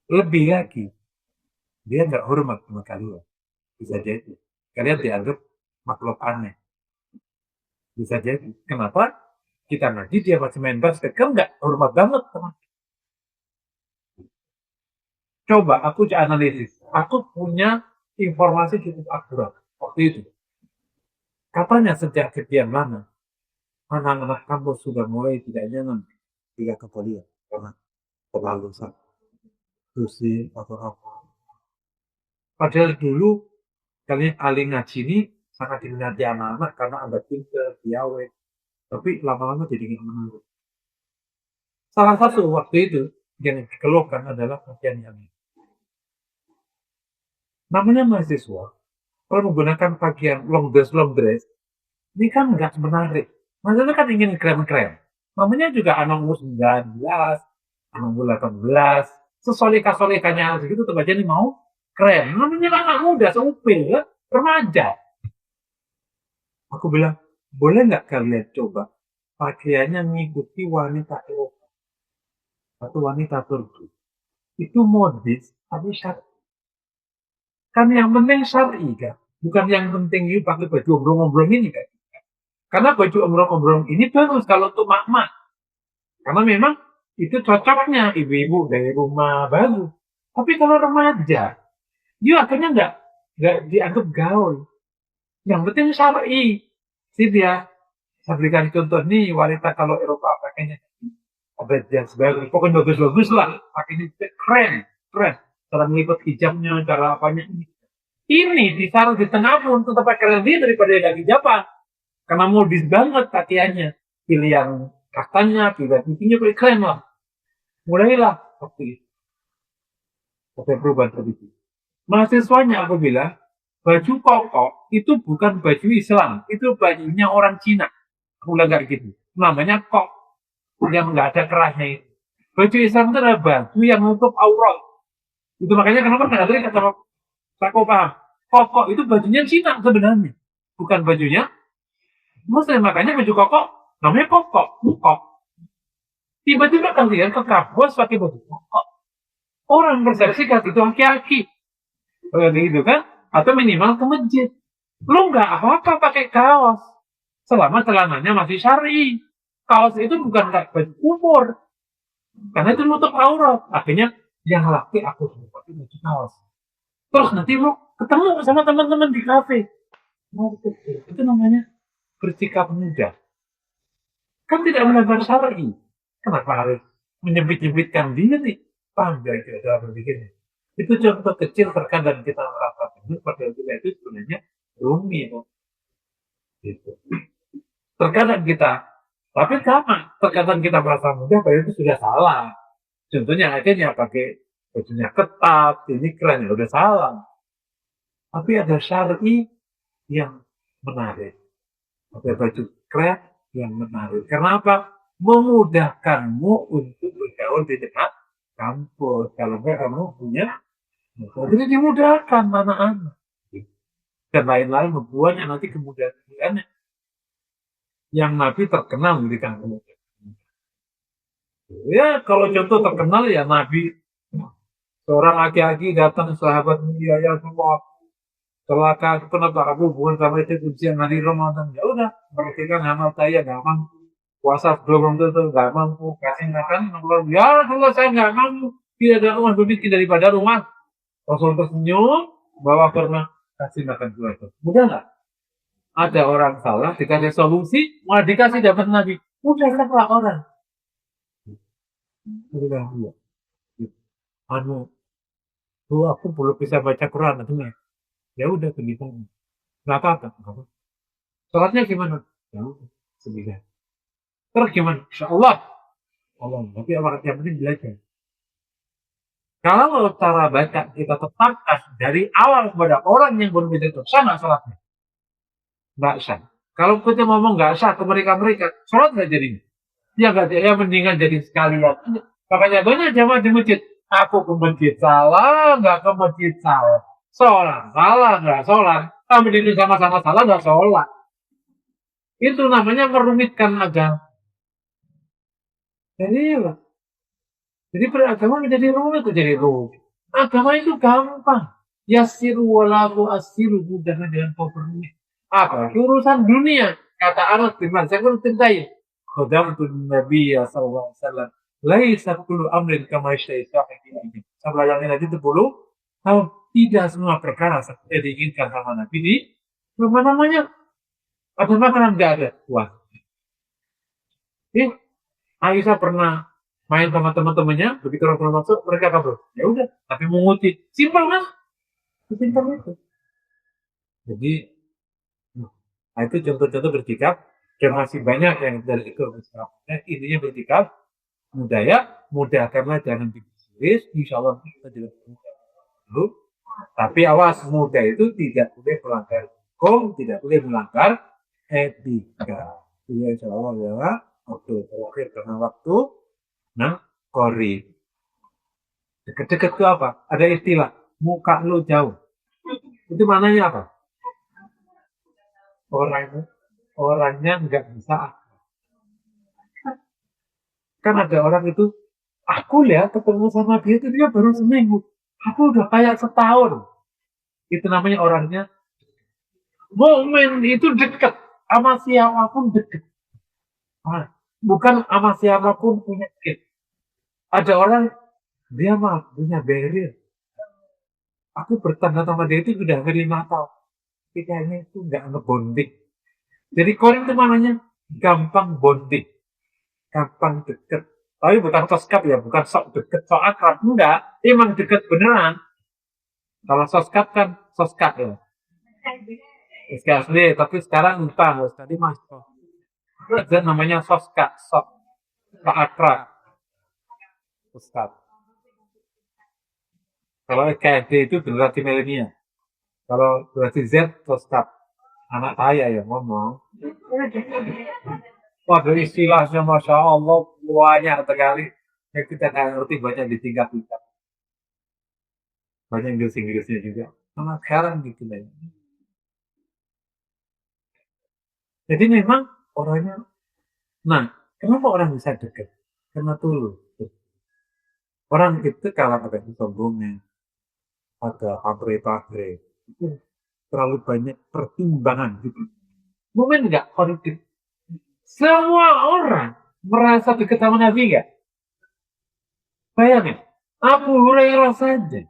Lebih lagi, dia nggak hormat sama kalian. Bisa jadi. Kalian dianggap makhluk aneh. Bisa jadi. Kenapa? Kita ngaji, dia masih main basket. Kan nggak hormat banget, teman. Coba aku analisis. Aku punya informasi cukup akurat waktu itu. Katanya sejak sekian lama, anak-anak kampus sudah mulai tidak nyaman ketika ke kuliah karena terlalu dosen atau apa. Padahal dulu kalian ahli ngaji ini sangat diminati anak-anak karena Anda pintar, piawai. Tapi lama-lama jadi nggak menarik. Salah satu waktu itu yang dikeluhkan adalah pakaian yang namanya mahasiswa. Kalau menggunakan pakaian long dress, ini kan nggak menarik. Maksudnya kan ingin keren-keren. Namanya juga anak umur 19, anak umur 18, sesolika-solikanya segitu tuh aja nih mau keren. Namanya anak muda, seupil, ya, remaja. Aku bilang, boleh nggak kalian coba pakaiannya mengikuti wanita Eropa atau wanita Turki? Itu modis, tapi syar'i. Kan yang penting syar'i kan? Bukan yang penting you pakai baju ombrong-ombrong ini kan? Karena baju ombrong-ombrong ini bagus kalau untuk mak-mak. Karena memang itu cocoknya ibu-ibu dari rumah baru. Tapi kalau remaja, dia akhirnya nggak dianggap gaul. Yang penting syar'i. Sih dia, saya berikan contoh nih, wanita kalau Eropa pakainya ada yang bagus, pokoknya bagus-bagus lah, pakainya keren, keren. Cara meliput hijabnya, cara apanya ini. Ini ditaruh di tengah pun tetap keren dia daripada yang lagi Jepang. Karena modis banget pakaiannya. Pilih yang katanya, pilih pipinya, pilih keren lah. Mulailah waktu itu. Sampai perubahan tradisi. Mahasiswanya aku bilang, baju koko itu bukan baju Islam, itu bajunya orang Cina. Aku bilang kayak gitu. Namanya kok, yang nggak ada kerahnya itu. Baju Islam itu adalah baju yang nutup aurat. Itu makanya kenapa nggak terikat sama aku paham. Koko itu bajunya Cina sebenarnya, bukan bajunya Muslim. Makanya baju koko namanya koko. Tiba-tiba kalian ke kampus pakai baju koko. Orang persepsikan itu aki-aki. Gitu kan? Atau minimal ke masjid. Lu nggak apa-apa pakai kaos. Selama celananya masih syar'i. Kaos itu bukan baju umur. Karena itu nutup aurat. Akhirnya yang laki aku pakai baju kaos. Terus nanti lu ketemu sama teman-teman di kafe. Itu namanya bersikap muda. Kan tidak melanggar syar'i. Kenapa harus menyebit-nyebitkan dia nih? Paham gak kira-kira berpikirnya? Itu contoh kecil terkadang kita merasa benar, padahal kita itu sebenarnya rumit. Gitu. Terkadang kita, tapi sama, terkadang kita merasa mudah, padahal itu sudah salah. Contohnya akhirnya pakai bajunya ketat, ini keren, ya udah salah. Tapi ada syar'i yang menarik. Pakai baju keren yang menarik. Karena apa? Memudahkanmu untuk bergaul di tengah kampus. Kalau enggak kamu punya, jadi dimudahkan anak-anak. Dan lain-lain membuatnya nanti kemudahan yang Nabi terkenal memberikan kemudahan. Ya kalau contoh terkenal ya Nabi, seorang laki-laki datang sahabat mulia ya semua celaka kenapa aku bukan sama itu ujian hari Ramadan, ya udah berikan amal saya nggak mampu puasa belum tentu nggak mampu kasih makan ya kalau saya nggak mampu tidak ada rumah lebih miskin daripada rumah. Rasul tersenyum bahwa pernah kasih makan keluarga. Mudah nggak? Ada orang salah dikasih solusi malah dikasih dapat Nabi. Mudah lah orang. Mudah ya. Anu, tuh aku belum bisa baca Quran artinya. Ya udah begitu. Nggak apa-apa. Sholatnya gimana? Ya udah, sembilan. Terus gimana? Insya Allah. Tapi yang penting belajar. Kalau cara baca kita tetapkan dari awal kepada orang yang berbeda itu sama sholatnya. Nggak sah. Kalau kita ngomong nggak sah ke mereka, sholat nggak jadi. Ya nggak jadi, ya mendingan jadi sekalian. Makanya banyak jamaah di masjid. Aku ke masjid salah, nggak ke masjid salah. Sholat, salah, nggak sholat. Kami ini sama-sama salah, nggak sholat. Itu namanya merumitkan agama. Jadi beragama menjadi rumit, menjadi rumit. Agama itu gampang. Yasiru walaku asiru, mudah dengan kau permit. Apa? Urusan dunia. Kata Anas bin Malik, saya pun cintai. Khadamtu Nabi sallallahu alaihi wasallam. Laisa kullu amrin kama yashtahi sahibi. Saya belajar Nabi 10 tahun. Tidak semua perkara seperti diinginkan sama Nabi di apa namanya? Ada makanan nggak ada. Wah. Aisyah pernah main sama teman-temannya, begitu orang masuk, mereka kabur. Ya udah, tapi menguti. Simpel kan? Simpel itu. Jadi, nah itu contoh-contoh bersikap, dan masih banyak yang dari itu. Intinya bersikap, mudah karena jangan ditulis, insya Allah kita tidak perlu. Tapi awas, mudah itu tidak boleh melanggar hukum, tidak boleh melanggar etika. Ya, insya Allah ya, waktu terakhir karena waktu, nah, kori. Deket-deket itu apa? Ada istilah, muka lu jauh. Itu mananya apa? Orangnya nggak bisa. Kan ada orang itu, aku lihat ketemu sama dia itu dia baru seminggu. Aku udah kayak setahun. Itu namanya orangnya. Momen itu deket. Sama siapapun deket. Nah, bukan sama siapapun punya deket. Ada orang, dia mah punya barrier. Aku bertanda sama dia itu udah 5 tahun. Kayaknya itu nggak ngebonding. Jadi korin itu namanya gampang bonding. Gampang deket. Tapi bukan soskap ya, bukan sok deket, sok akrab. Enggak, emang deket beneran. Kalau soskap kan soskap ya. Soskap asli, tapi sekarang lupa. Tadi mas. Itu namanya soskap, sok akrab. Soskap. Kalau KFD itu generasi milenial. Kalau generasi Z, soskap. Anak saya ya ngomong. Waduh istilahnya Masya Allah banyak sekali. Yang kita nggak ngerti banyak di tingkat kita. Banyak Inggrisnya juga. Sama sekarang gitu lah. Jadi memang orangnya. Nah, kenapa orang bisa dekat? Karena tulus. Orang itu kalau ada sombongnya, ada pamrih-pamrih, itu terlalu banyak pertimbangan gitu. Momen nggak politik. Semua orang merasa dekat sama Nabi nggak? Bayangin, Abu Hurairah saja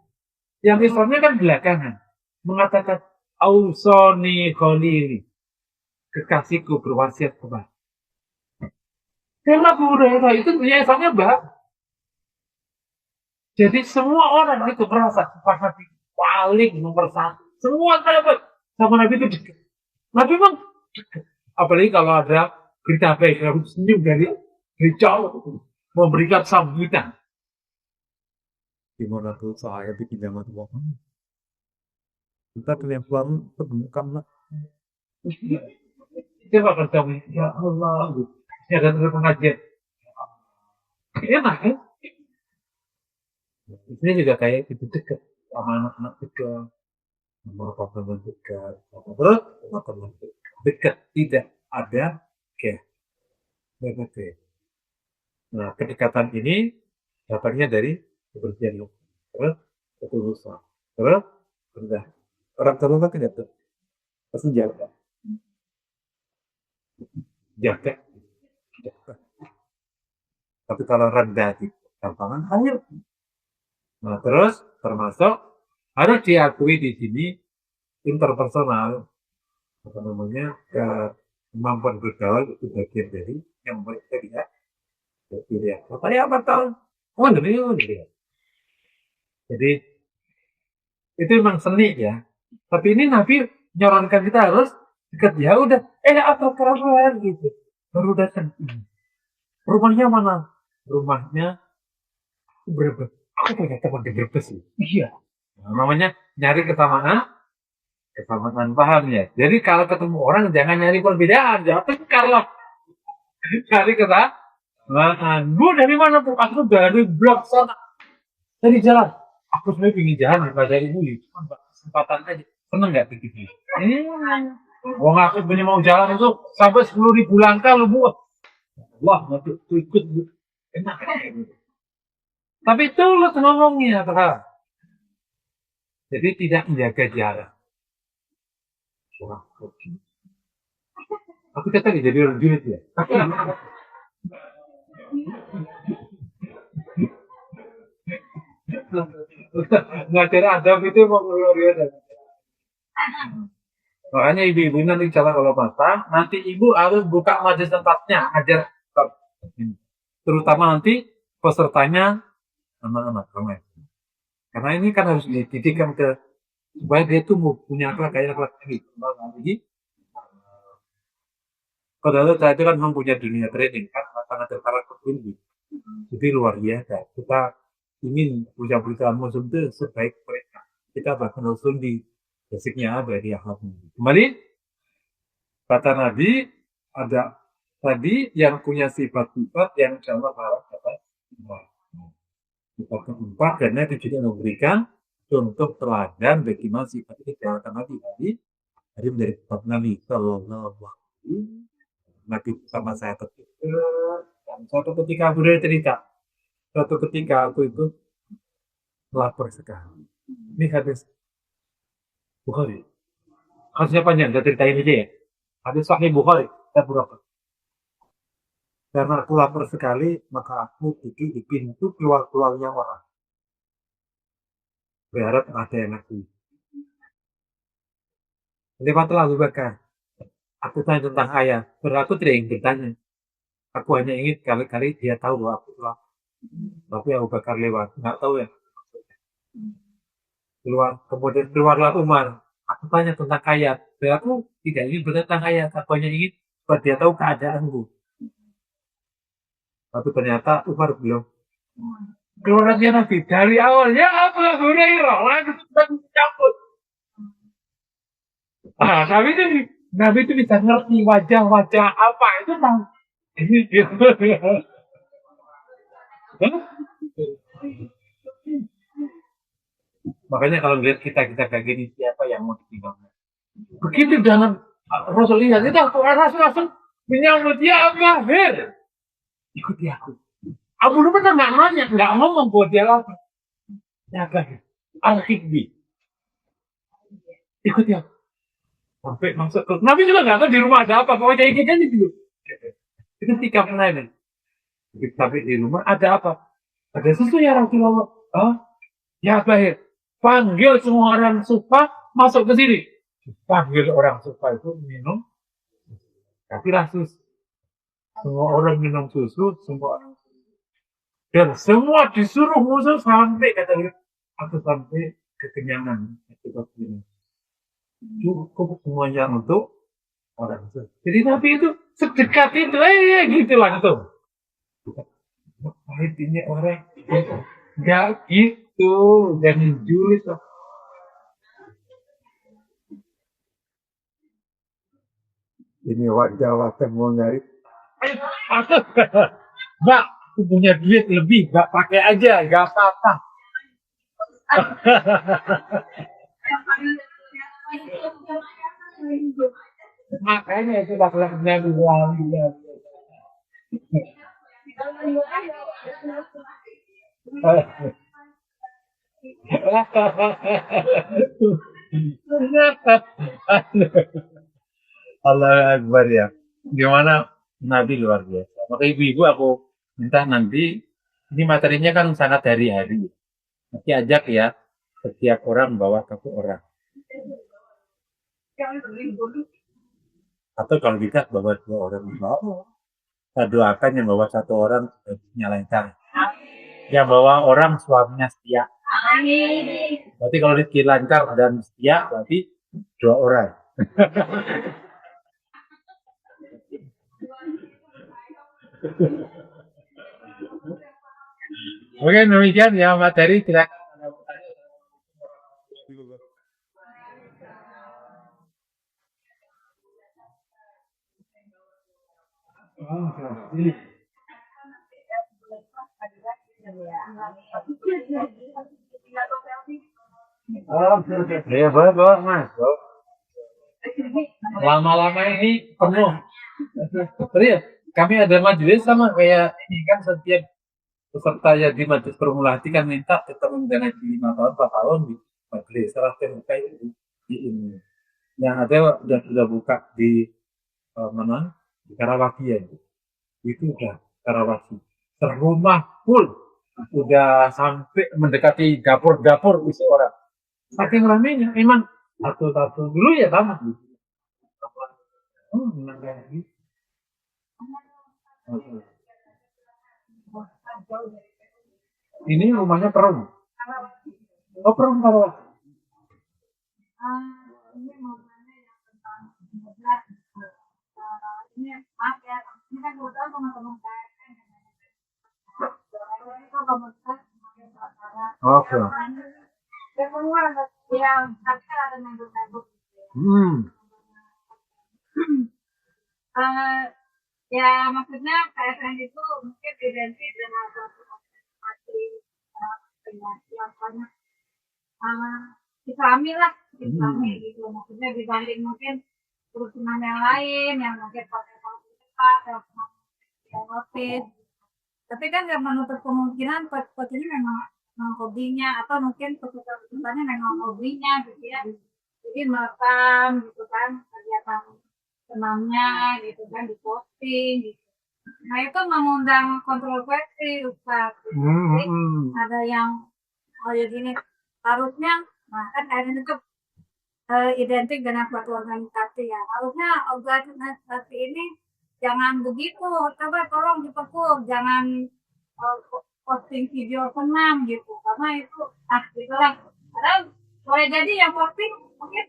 yang Islamnya kan belakangan mengatakan Ausoni Khalili, kekasihku berwasiat kepada. Karena Abu Hurairah itu punya Islamnya baik. Jadi semua orang itu merasa Nabi paling nomor 1. Semua sahabat sama Nabi itu dekat. Nabi memang dekat. Apalagi kalau ada berita baik, harus senyum dari jauh memberikan sambutan. Gimana tuh saya bikin zaman tua? Kita kelihatan temukan lah. Coba ketemu, ya Allah. Ya ada pengajian. Enak kan? Ini juga kayak gitu dekat sama anak-anak juga, sama teman dekat, terus teman dekat tidak ada kayak begitu. Nah kedekatan ini datangnya dari kebersihan lu, terus ketulusan, terus rendah. Orang terluka tidak tuh pasti jaga, jaga. Tapi kalau rendah di gampangan hanyut. Nah terus termasuk harus diakui di sini interpersonal apa namanya kemampuan bergaul itu bagian dari yang membuat kita tidak pilihan. Makanya apa tahun? Oh ini. Jadi itu memang seni ya. Tapi ini Nabi nyarankan kita harus dekat ya udah. Apa kerabat gitu. Baru datang. Rumahnya mana? Rumahnya berapa? Aku punya teman di Brebes sih. Iya. Nah, namanya nyari kesamaan paham ya. Jadi kalau ketemu orang jangan nyari perbedaan, jangan tengkar lah. Cari kesamaan. Gue dari mana pun? Aku dari blok sana. Dari jalan. Aku sebenarnya pingin jalan daripada ibu. Cuma kesempatan aja. Seneng nggak begitu? Wong aku punya mau jalan itu sampai 10.000 langkah lu buat. Wah, nanti ikut enak. Tapi tulus ngomongnya, Kak. Jadi tidak menjaga jarak. Wah, aku kata jadi orang julid ya. Ngajar adab itu mau keluar. Makanya ibu-ibu nanti jalan kalau masak, nanti ibu harus buka majelis tempatnya, ajar terutama nanti pesertanya anak-anak ramai. Karena ini kan harus dididikan ke supaya dia tuh mau punya akhlak kayak akhlak ini. Jadi kalau saya itu kan mempunyai dunia training kan sangat tertarik tinggi. Jadi luar biasa. Kita ingin punya perusahaan museum itu sebaik mereka. Kita bahkan usul di basicnya dari akhlak. Kembali kata Nabi ada tadi yang punya sifat-sifat yang sama harap kata sifat keempat karena tujuannya memberikan contoh teladan bagaimana sifat ini kata Nabi tadi dari sifat Nabi Sallallahu Alaihi Nabi sama saya suatu ketika aku dari cerita suatu ketika aku itu lapar sekali ini hadis Bukhari hadisnya panjang saya ceritain aja ya hadis Sahih Bukhari saya berapa karena aku lapar sekali maka aku pergi di pintu keluarnya orang berharap ada yang aku lewatlah Abu Bakar aku tanya tentang ayah berarti aku tidak ingin bertanya aku hanya ingin kali-kali dia tahu bahwa aku lapar tapi Abu Bakar lewat nggak tahu ya kemudian keluarlah Umar aku tanya tentang ayat aku tidak ingin bertanya tentang ayat aku hanya ingin supaya dia tahu keadaanku tapi ternyata Umar belum keluarnya Nabi dari awalnya Abu Hurairah langsung cabut Nabi itu bisa ngerti wajah-wajah apa itu tahu ini gitu makanya kalau lihat kita kayak gini siapa yang mau ditinggalkan begitu jangan Rasul lihat itu Rasul langsung menyambut ya Abahir ikuti aku Abu Bakar nggak nanya nggak ngomong buat dia lapar ya Abahir Al-Hikbi ikuti aku sampai masuk ke Nabi juga nggak tahu di rumah ada apa pokoknya ikut aja dulu itu ketika pelayanan tapi di rumah ada apa ada sesuatu ya Rasulullah oh ya Abahir panggil semua orang sufa masuk ke sini panggil orang sufa itu minum tapi rasus semua orang minum susu semua orang dan semua disuruh musuh sampai kata dia aku sampai kekenyangan cukup semuanya untuk orang itu jadi Nabi itu sedekat itu gitu langsung ini orang nggak gitu jangan julid ini wajah mau nyari Mbak aku punya duit lebih nggak pakai aja nggak apa-apa makanya itu akhlaknya bilang Allah Akbar ya gimana Nabi luar biasa maka ibu-ibu aku minta nanti ini materinya kan sangat hari-hari nanti ajak ya setiap orang bawa satu orang atau kalau bisa bawa 2 orang saya doakan yang bawa 1 orang nyalain yang bawa orang suaminya setia berarti kalau rezeki lancar dan setia berarti 2 orang oke demikian ya materi silakan ya boleh mas Lama-lama ini penuh. Serius, kami ada majelis sama kayak ini kan setiap peserta yang di majelis formulasi kan minta tetap menjalani 5 tahun, 4 tahun di majelis. Salah terbuka itu di ini. Yang ada sudah buka di mana? Di Karawaci ya. Itu udah Karawaci. Serumah full. Udah sampai mendekati dapur-dapur isi orang. Saking ramenya, memang satu-satu dulu ya tamat. Memang kayak gitu. Ini rumahnya Perum. Oh, Perum Karawaci. Ini momennya yang tentang sebenarnya ini maaf ya, ini kan kebetulan teman-teman saya kan itu komunitas Oke. dan semua yang tapi kan ada members ya maksudnya KSN itu mungkin identik dengan suatu organisasi yang banyak Islami lah, Islami gitu. Maksudnya dibanding mungkin perusahaan yang lain yang mungkin pakai fasilitas, yang notis. Tapi kan nggak menutup kemungkinan pot ini memang hobinya atau mungkin peserta-pesertanya memang hobinya gitu ya. Jadi makan gitu kan, kegiatan senamnya gitu kan, diposting gitu. Nah itu mengundang kontroversi Ustaz. Jadi ada yang ya gini, harusnya nah kan akhirnya itu identik dengan suatu organisasi ya. Harusnya organisasi ini jangan begitu, coba tolong dipekul, jangan posting video senam gitu, karena itu gitulah. Karena boleh jadi yang posting mungkin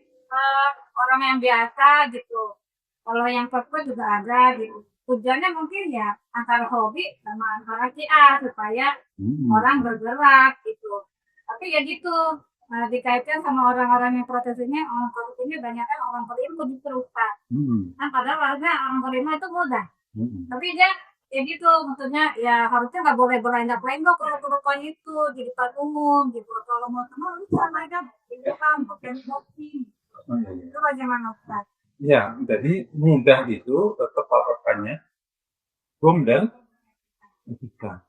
orang yang biasa gitu. Kalau yang posting juga ada gitu. Tujuannya mungkin ya antara hobi sama antara supaya orang bergerak gitu. Tapi ya gitu, dikaitkan sama orang-orang yang protes ini, orang protes ini banyak kan orang terima justru Pak. Kan padahal harusnya orang terima itu mudah. Tapi dia ya gitu, maksudnya ya harusnya nggak boleh berendak-endak kalau perempuan itu di depan umum gitu. Kalau mau sama lu mereka di depan pakai kopi. Itu bagaimana Pak? Ya, jadi mudah itu tetap patokannya hukum dan etika.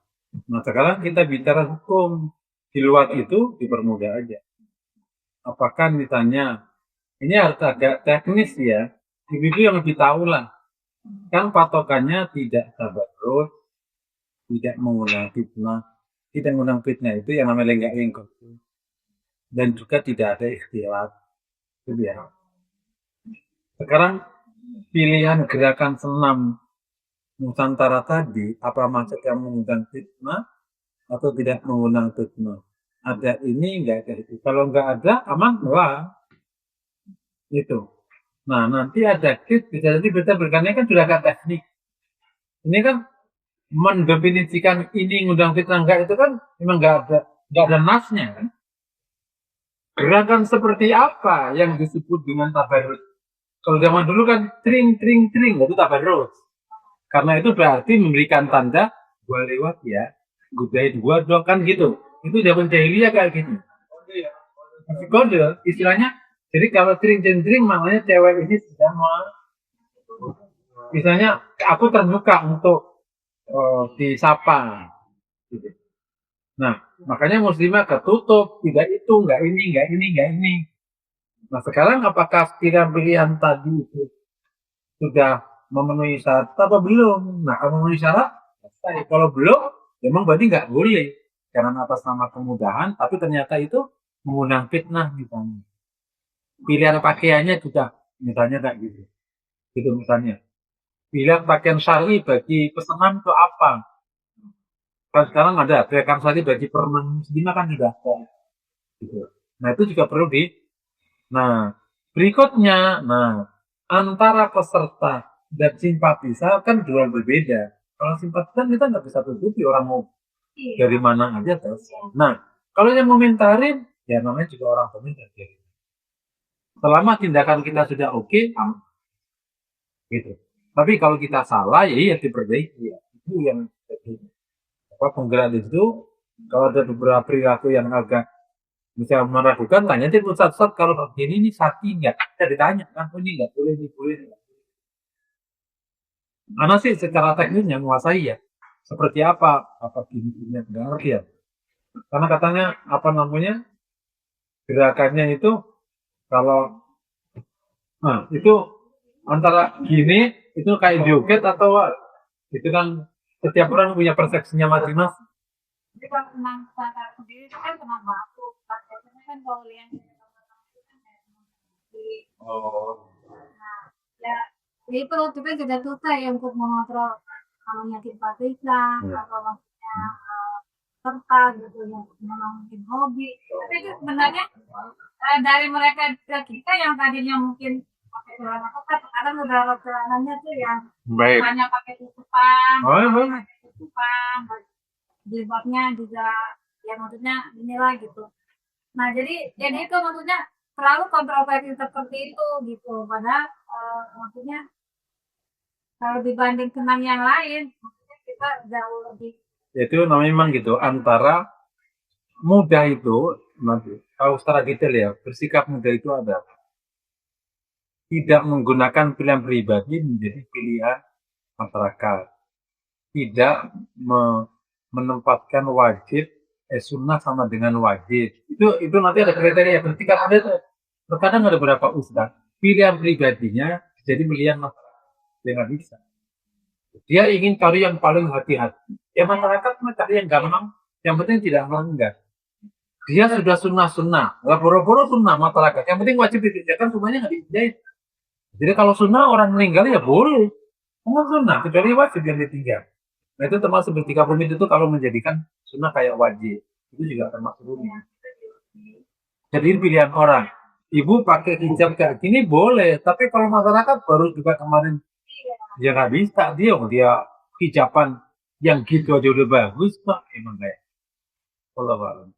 Nah sekarang kita bicara hukum. Di luar itu dipermudah aja. Apakah misalnya, ini harus agak teknis ya, itu yang lebih tahu lah. Kan patokannya tidak tabarruz, tidak mengundang fitnah. Tidak mengundang fitnah itu yang namanya lenggak-lenggok. Dan juga tidak ada ikhtilat. Itu ya. Sekarang pilihan gerakan senam Nusantara tadi, apa maksudnya mengundang fitnah atau tidak mengundang fitnah? Ada ini, enggak ada itu. Kalau enggak ada, aman, wah. Itu. Nah, nanti ada kit, bisa jadi kita bergantian kan sudah ada teknik. Ini kan mendefinisikan ini ngundang fitnah enggak itu kan memang enggak ada nasnya kan. Gerakan seperti apa yang disebut dengan tabarruz? Kalau zaman dulu kan tring itu tabarruz. Karena itu berarti memberikan tanda gua lewat ya, budaya dua dong kan gitu. Itu zaman jahiliyah kayak gitu. Kode istilahnya. Jadi kalau tring maknanya cewek ini sudah mau, misalnya aku terbuka untuk disapa. Gitu. Nah, makanya muslimah ketutup, tidak itu, enggak ini. Nah, sekarang apakah pilihan tadi itu sudah memenuhi syarat atau belum? Nah, kalau memenuhi syarat, kalau belum, memang berarti nggak boleh. Karena atas nama kemudahan, tapi ternyata itu mengundang fitnah misalnya. Pilihan pakaiannya juga, misalnya kayak gitu. Gitu misalnya. Pilihan pakaian syar'i bagi pesanan itu apa? Kan sekarang ada gerakan syar'i bagi perenang muslimah kan juga ada. Gitu. Nah itu juga perlu Nah berikutnya, antara peserta dan simpatisan kan dua berbeda. Kalau simpatisan kita nggak bisa tutupi orang mau dari mana aja terus. Nah kalau yang komentarin, ya namanya juga orang komentar. Selama tindakan kita sudah oke, gitu. Tapi kalau kita salah, ya diperbaiki. Ya. Itu yang jadi penggerak itu. Kalau ada beberapa perilaku yang agak Bisa meragukan, tanya aja tuh Ustaz, kalau begini ini sati nggak? Saya ditanya kan, oh ini nggak boleh, ini boleh. Mana sih secara teknisnya menguasai ya? Seperti apa gini nggak ngerti ya? Karena katanya apa namanya gerakannya itu kalau itu antara gini itu kayak joget atau itu kan setiap orang punya persepsinya masing-masing. Jadi kalau tenang sadar sendiri itu kan tenang waktu. Biasanya kan kalau yang di Oh. ya jadi perlu juga juga susah ya untuk mengontrol kalau nyakin pabrikan atau maksudnya serta gitu ya memang mungkin hobi tapi itu sebenarnya dari mereka kita yang tadinya mungkin pakai celana ketat sekarang udah celananya tuh yang Baik. hanya pakai tutupan Oh. jilbabnya juga ya maksudnya inilah gitu nah jadi itu maksudnya selalu kontroversi seperti itu gitu padahal maksudnya kalau dibanding senam yang lain maksudnya kita jauh lebih Itu namanya memang gitu antara mudah itu nanti kalau secara detail ya bersikap mudah itu ada tidak menggunakan pilihan pribadi menjadi pilihan masyarakat tidak menempatkan wajib sunnah sama dengan wajib itu nanti ada kriteria bersikap mudah itu terkadang ada beberapa ustaz pilihan pribadinya jadi pilihan masyarakat dia nggak bisa dia ingin cari yang paling hati-hati ya masyarakat mencari yang gampang yang penting tidak melanggar dia sudah sunnah boro-boro sunnah masyarakat yang penting wajib dikerjakan semuanya nggak dikerjain jadi kalau sunnah orang meninggal ya boleh nggak sunnah kecuali wajib yang ditinggal nah itu termasuk bertiga rumit itu kalau menjadikan sunnah kayak wajib itu juga termasuk rumit jadi pilihan orang ibu pakai hijab kayak gini boleh tapi kalau masyarakat baru juga kemarin ya nggak bisa dia hijaban yang gitu aja udah bagus pak emang kayak Allah